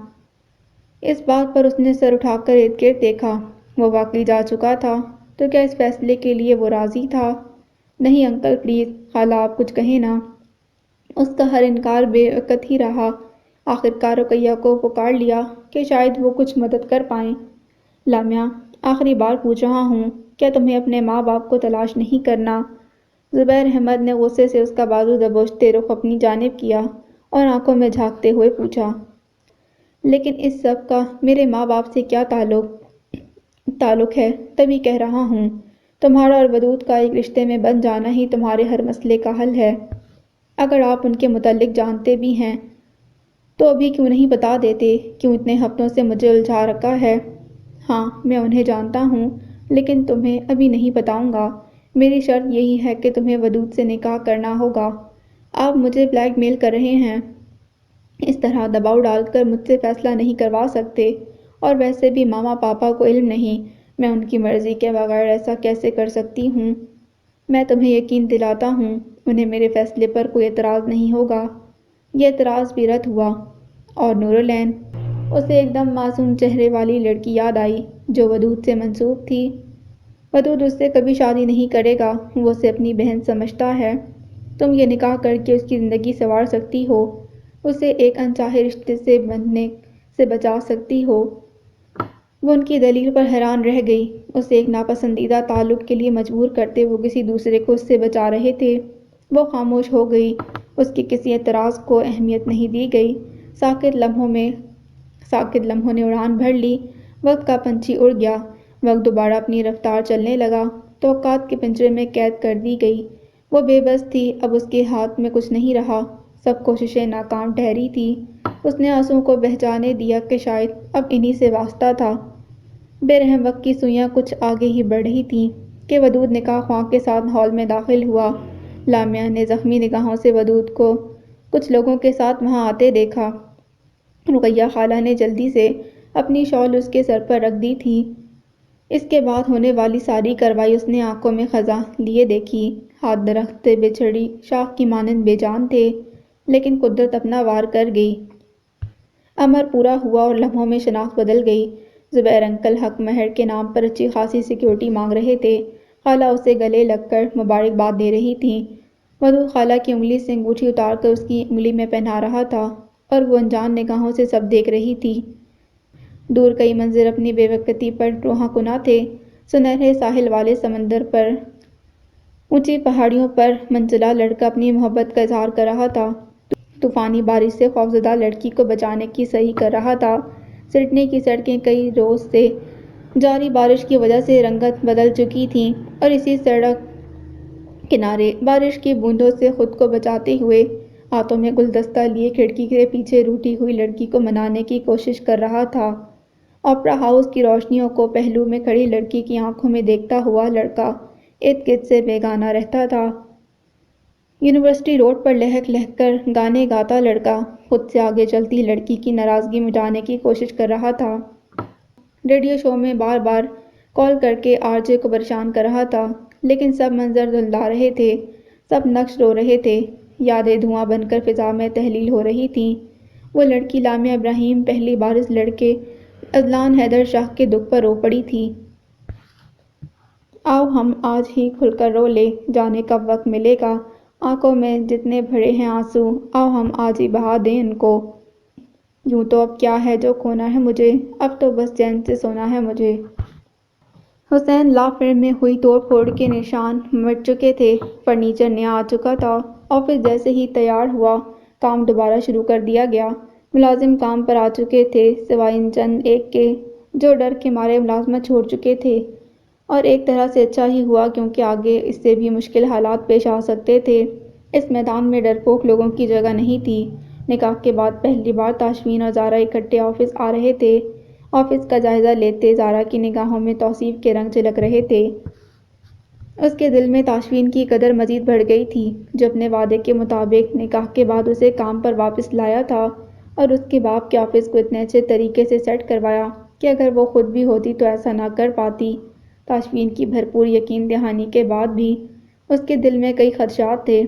اس بات پر اس نے سر اٹھا کر ارد گرد دیکھا۔ وہ واقعی جا چکا تھا، تو کیا اس فیصلے کے لیے وہ راضی تھا؟ نہیں انکل پلیز، خالہ آپ کچھ کہیں نا۔ اس کا ہر انکار بے وقت ہی رہا۔ آخر کار رقیہ کو پکار لیا کہ شاید وہ کچھ مدد کر پائیں۔ لامیا، آخری بار پوچھ رہا ہوں، کیا تمہیں اپنے ماں باپ کو تلاش نہیں کرنا؟ زبیر احمد نے غصے سے اس کا بازو دبوچتے رخ اپنی جانب کیا، اور آنکھوں میں جھانکتے ہوئے پوچھا، لیکن اس سب کا میرے ماں باپ سے کیا تعلق ہے؟ تبھی کہہ رہا ہوں، تمہارا اور ودود کا ایک رشتے میں بن جانا ہی تمہارے ہر مسئلے کا حل ہے۔ اگر آپ ان کے متعلق جانتے بھی ہیں تو ابھی کیوں نہیں بتا دیتے؟ کیوں اتنے ہفتوں سے مجھے الجھا رکھا ہے؟ ہاں میں انہیں جانتا ہوں، لیکن تمہیں ابھی نہیں بتاؤں گا۔ میری شرط یہی ہے کہ تمہیں ودود سے نکاح کرنا ہوگا۔ آپ مجھے بلیک میل کر رہے ہیں، اس طرح دباؤ ڈال کر مجھ سے فیصلہ نہیں کروا سکتے، اور ویسے بھی ماما پاپا کو علم نہیں، میں ان کی مرضی کے بغیر ایسا کیسے کر سکتی ہوں؟ میں تمہیں یقین دلاتا ہوں، انہیں میرے فیصلے پر کوئی اعتراض نہیں ہوگا۔ یہ اعتراض بھی رد ہوا، اور نورالعین، اسے ایک دم معصوم چہرے والی لڑکی یاد آئی جو ودود سے منسوب تھی۔ ودود اس سے کبھی شادی نہیں کرے گا، وہ اسے اپنی بہن سمجھتا ہے۔ تم یہ نکاح کر کے اس کی زندگی سنوار سکتی ہو، اسے ایک انچاہے رشتے سے بندھنے سے بچا سکتی ہو۔ وہ ان کی دلیل پر حیران رہ گئی۔ اسے ایک ناپسندیدہ تعلق کے لیے مجبور کرتے وہ کسی دوسرے کو اس سے بچا رہے تھے۔ وہ خاموش ہو گئی، اس کے کسی اعتراض کو اہمیت نہیں دی گئی۔ ساکت لمحوں نے اڑان بھر لی، وقت کا پنچھی اڑ گیا، وقت دوبارہ اپنی رفتار چلنے لگا، توقعات کے پنجرے میں قید کر دی گئی۔ وہ بے بس تھی، اب اس کے ہاتھ میں کچھ نہیں رہا، سب کوششیں ناکام ٹھہری تھی۔ اس نے آنسوؤں کو بہہ جانے دیا کہ شاید اب انہی سے واسطہ تھا۔ بے رحم وقت کی سوئیاں کچھ آگے ہی بڑھ رہی تھیں کہ ودود نکاح خواں کے ساتھ ہال میں داخل ہوا۔ لامیا نے زخمی نگاہوں سے ودود کو کچھ لوگوں کے ساتھ وہاں آتے دیکھا۔ رقیہ خالہ نے جلدی سے اپنی شال اس کے سر پر رکھ دی تھی۔ اس کے بعد ہونے والی ساری کارروائی اس نے آنکھوں میں خزاں لیے دیکھی۔ ہاتھ درخت سے بچھڑی شاخ کی مانند بے جان تھے، لیکن قدرت اپنا وار کر گئی۔ امر پورا ہوا اور لمحوں میں شناخت بدل گئی۔ زبیر انکل حق مہر کے نام پر اچھی خاصی سیکیورٹی مانگ رہے تھے۔ خالہ اسے گلے لگ کر مبارکباد دے رہی تھیں۔ ودود خالہ کی انگلی سے انگوٹھی اتار کر اس کی انگلی میں پہنا رہا تھا اور وہ انجان نگاہوں سے سب دیکھ رہی تھی۔ دور کئی منظر اپنی بے وقتی پر روحاں کناں تھے۔ سنہرے ساحل والے سمندر پر، اونچی پہاڑیوں پر منچلا لڑکا اپنی محبت کا اظہار کر رہا تھا۔ طوفانی بارش سے خوفزدہ لڑکی کو بچانے کی صحیح کر رہا تھا۔ سڈنی کی سڑکیں کئی روز سے جاری بارش کی وجہ سے رنگت بدل چکی تھیں اور اسی سڑک کنارے بارش کی بوندوں سے خود کو بچاتے ہوئے ہاتھوں میں گلدستہ لیے کھڑکی کے پیچھے روٹھی ہوئی لڑکی کو منانے کی کوشش کر رہا تھا۔ اوپرا ہاؤس کی روشنیوں کو پہلو میں کھڑی لڑکی کی آنکھوں میں دیکھتا ہوا لڑکا ارد گرد سے بے گانہ رہتا تھا۔ یونیورسٹی روڈ پر لہک لہک کر گانے گاتا لڑکا خود سے آگے چلتی لڑکی کی ناراضگی مٹانے کی کوشش کر رہا تھا۔ ریڈیو شو میں بار بار کال کر کے آر جے کو پریشان کر رہا تھا، لیکن سب منظر دھندلا رہے تھے، سب نقش رو رہے تھے، یادیں دھواں بن کر فضا میں تحلیل ہو رہی تھیں۔ وہ لڑکی لامیا ابراہیم پہلی بار اس لڑکے اذلان حیدر شاہ کے دکھ پر رو پڑی تھی۔ آؤ ہم آج ہی کھل کر رو لیں، جانے کب وقت ملے گا، آنکھوں میں جتنے بھرے ہیں آنسو، آؤ ہم آج ہی بہا دیں ان کو۔ یوں تو اب کیا ہے جو کھونا ہے مجھے، اب تو بس چین سے سونا ہے مجھے۔ حسین لا فرم میں ہوئی توڑ پھوڑ کے نشان مٹ چکے تھے، فرنیچر نیا آ چکا تھا۔ آفس جیسے ہی تیار ہوا، کام دوبارہ شروع کر دیا گیا۔ ملازم کام پر آ چکے تھے، سوائے ان چند ایک کے جو ڈر کے مارے ملازمت چھوڑ چکے تھے، اور ایک طرح سے اچھا ہی ہوا کیونکہ آگے اس سے بھی مشکل حالات پیش آ سکتے تھے۔ اس میدان میں ڈرپوک لوگوں کی جگہ نہیں تھی۔ نکاح کے بعد پہلی بار تاشفین اور زارا اکٹھے آفس آ رہے تھے۔ آفس کا جائزہ لیتے زارا کی نگاہوں میں توصیف کے رنگ جھلک رہے تھے۔ اس کے دل میں تاشفین کی قدر مزید بڑھ گئی تھی، جو اپنے وعدے کے مطابق نکاح کے بعد اسے کام پر واپس لایا تھا اور اس کے باپ کے آفس کو اتنے اچھے طریقے سے سیٹ کروایا کہ اگر وہ خود بھی ہوتی تو ایسا نہ کر پاتی۔ تاشفین کی بھرپور یقین دہانی کے بعد بھی اس کے دل میں کئی خدشات تھے۔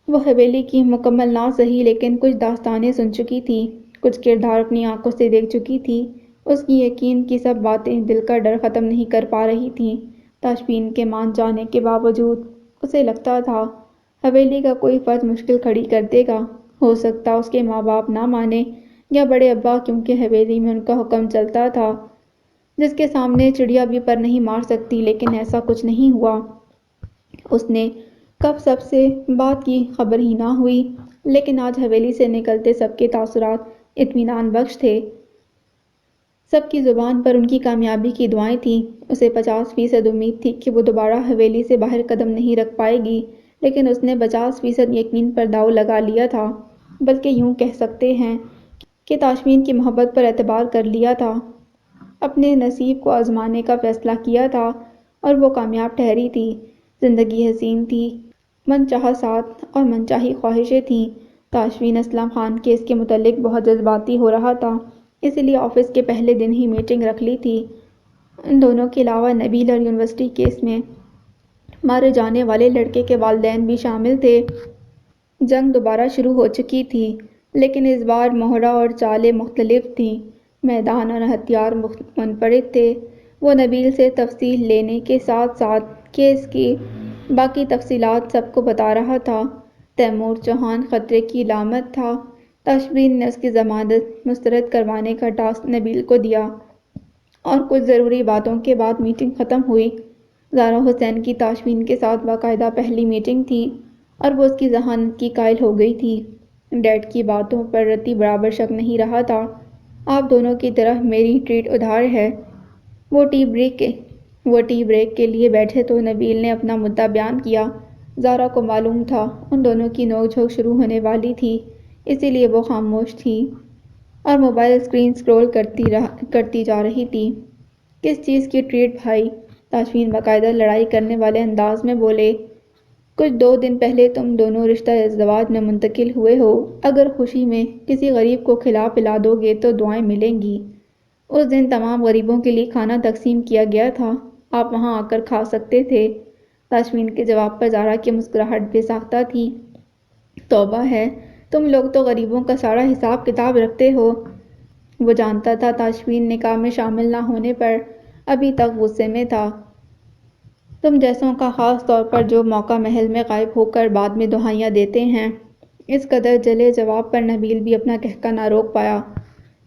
وہ حویلی کی مکمل نہ سہی لیکن کچھ داستانیں سن چکی تھی، کچھ کردار اپنی آنکھوں سے دیکھ چکی تھی۔ اس کی یقین کی سب باتیں دل کا ڈر ختم نہیں کر پا رہی تھیں۔ تاشفین کے مان جانے کے باوجود اسے لگتا تھا حویلی کا کوئی فرد مشکل کھڑی کر دے گا، ہو سکتا اس کے ماں باپ نہ مانے یا بڑے ابا، کیونکہ حویلی میں ان کا حکم چلتا تھا جس کے سامنے چڑیا بھی پر نہیں مار سکتی، لیکن ایسا کچھ نہیں ہوا۔ اس نے کب سب سے بات کی خبر ہی نہ ہوئی، لیکن آج حویلی سے نکلتے سب کے تاثرات اطمینان بخش تھے۔ سب کی زبان پر ان کی کامیابی کی دعائیں تھیں۔ اسے 50% امید تھی کہ وہ دوبارہ حویلی سے باہر قدم نہیں رکھ پائے گی، لیکن اس نے 50% یقین پر داؤ لگا لیا تھا، بلکہ یوں کہہ سکتے ہیں کہ تاشفین کی محبت پر اعتبار کر لیا تھا، اپنے نصیب کو آزمانے کا فیصلہ کیا تھا، اور وہ کامیاب ٹھہری تھی۔ زندگی حسین تھی، من چاہا ساتھ اور من چاہی خواہشیں تھیں۔ تاشفین اسلم خان کیس کے متعلق بہت جذباتی ہو رہا تھا، اسی لیے آفس کے پہلے دن ہی میٹنگ رکھ لی تھی۔ ان دونوں کے علاوہ نبیل اور یونیورسٹی کیس میں مارے جانے والے لڑکے کے والدین بھی شامل تھے۔ جنگ دوبارہ شروع ہو چکی تھی، لیکن اس بار مہرہ اور چالیں مختلف تھیں، میدان اور ہتھیار منفرد تھے۔ وہ نبیل سے تفصیل لینے کے ساتھ ساتھ کیس کی باقی تفصیلات سب کو بتا رہا تھا۔ تیمور چوہان خطرے کی علامت تھا۔ تاشفین نے اس کی ضمانت مسترد کروانے کا ٹاسک نبیل کو دیا، اور کچھ ضروری باتوں کے بعد میٹنگ ختم ہوئی۔ زارا حسین کی تاشفین کے ساتھ باقاعدہ پہلی میٹنگ تھی، اور وہ اس کی ذہانت کی قائل ہو گئی تھی۔ ڈیڈ کی باتوں پر رتی برابر شک نہیں رہا تھا۔ آپ دونوں کی طرف میری ٹریٹ ادھار ہے۔ وہ ٹی بریک کے لیے بیٹھے تو نبیل نے اپنا مدعا بیان کیا۔ زارا کو معلوم تھا ان دونوں کی نوک جھونک شروع ہونے والی تھی، اسی لیے وہ خاموش تھی اور موبائل اسکرین سکرول کرتی جا رہی تھی۔ کس چیز کی ٹریٹ بھائی؟ تاشفین باقاعدہ لڑائی کرنے والے انداز میں بولے۔ کچھ 2 دن پہلے تم دونوں رشتہ ازدواج میں منتقل ہوئے ہو، اگر خوشی میں کسی غریب کو کھلا پلا دو گے تو دعائیں ملیں گی۔ اس دن تمام غریبوں کے لیے کھانا تقسیم کیا گیا تھا، آپ وہاں آ کر کھا سکتے تھے۔ تاشفین کے جواب پر زارا کی مسکراہٹ بے ساختہ تھی۔ توبہ ہے، تم لوگ تو غریبوں کا سارا حساب کتاب رکھتے ہو۔ وہ جانتا تھا تاشفین نکاح میں شامل نہ ہونے پر ابھی تک غصے میں تھا۔ تم جیسوں کا خاص طور پر جو موقع محل میں غائب ہو کر بعد میں دہائیاں دیتے ہیں۔ اس قدر جلے جواب پر نبیل بھی اپنا قہقہ نہ روک پایا۔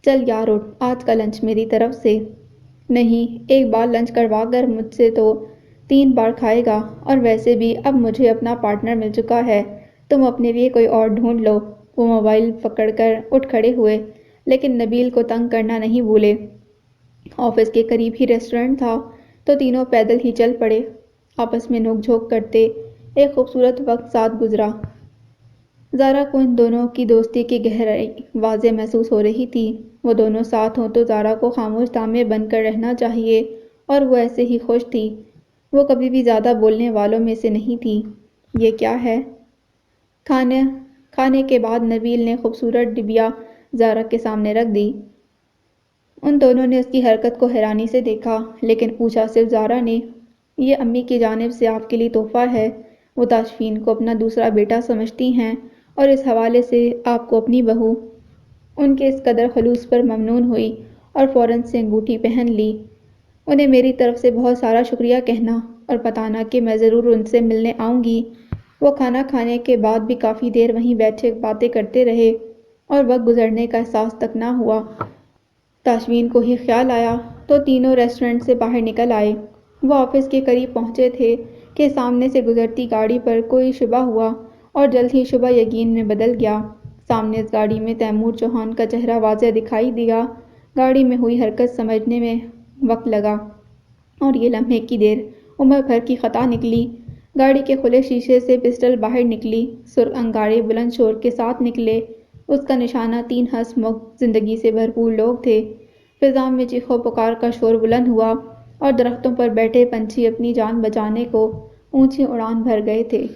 چل یار اٹھ، آج کا لنچ میری طرف سے۔ نہیں، ایک بار لنچ کروا کر مجھ سے تو 3 بار کھائے گا، اور ویسے بھی اب مجھے اپنا پارٹنر مل چکا ہے، تم اپنے لیے کوئی اور ڈھونڈ لو۔ وہ موبائل پکڑ کر اٹھ کھڑے ہوئے، لیکن نبیل کو تنگ کرنا نہیں بھولے۔ آفس کے قریب ہی ریسٹورنٹ تھا تو تینوں پیدل ہی چل پڑے۔ آپس میں نوک جھونک کرتے ایک خوبصورت وقت ساتھ گزرا۔ زارا کو ان دونوں کی دوستی کی گہرائی واضح محسوس ہو رہی تھی۔ وہ دونوں ساتھ ہوں تو زارا کو خاموش تانبے بن کر رہنا چاہیے، اور وہ ایسے ہی خوش تھی۔ وہ کبھی بھی زیادہ بولنے والوں میں سے نہیں تھی۔ یہ کیا ہے؟ کھانے کے بعد نبیل نے خوبصورت ڈبیا زارا کے سامنے رکھ دی۔ ان دونوں نے اس کی حرکت کو حیرانی سے دیکھا، لیکن پوچھا صرف زارا نے۔ یہ امی کی جانب سے آپ کے لیے تحفہ ہے۔ وہ تاشفین کو اپنا دوسرا بیٹا سمجھتی ہیں اور اس حوالے سے آپ کو اپنی بہو۔ ان کے اس قدر خلوص پر ممنون ہوئی اور فوراً سے انگوٹھی پہن لی۔ انہیں میری طرف سے بہت سارا شکریہ کہنا اور بتانا کہ میں ضرور ان سے ملنے آؤں گی۔ وہ کھانا کھانے کے بعد بھی کافی دیر وہیں بیٹھے باتیں کرتے رہے اور وقت گزرنے کا احساس تک نہ ہوا۔ تاشفین کو ہی خیال آیا تو تینوں ریسٹورنٹ سے باہر نکل آئے۔ وہ آفس کے قریب پہنچے تھے کہ سامنے سے گزرتی گاڑی پر کوئی شبہ ہوا اور جلد ہی شبہ یقین میں بدل گیا۔ سامنے اس گاڑی میں تیمور چوہان کا چہرہ واضح دکھائی دیا۔ گاڑی میں ہوئی حرکت سمجھنے میں وقت لگا، اور یہ لمحے کی دیر عمر بھر کی خطا نکلی۔ گاڑی کے کھلے شیشے سے پسٹل باہر نکلی، سرخ انگارے بلند شور کے ساتھ نکلے۔ اس کا نشانہ 3 ہنس مخت زندگی سے بھرپور لوگ تھے۔ فضا میں چیخو پکار کا شور بلند ہوا اور درختوں پر بیٹھے پنچھی اپنی جان بچانے کو اونچی اڑان بھر گئے تھے۔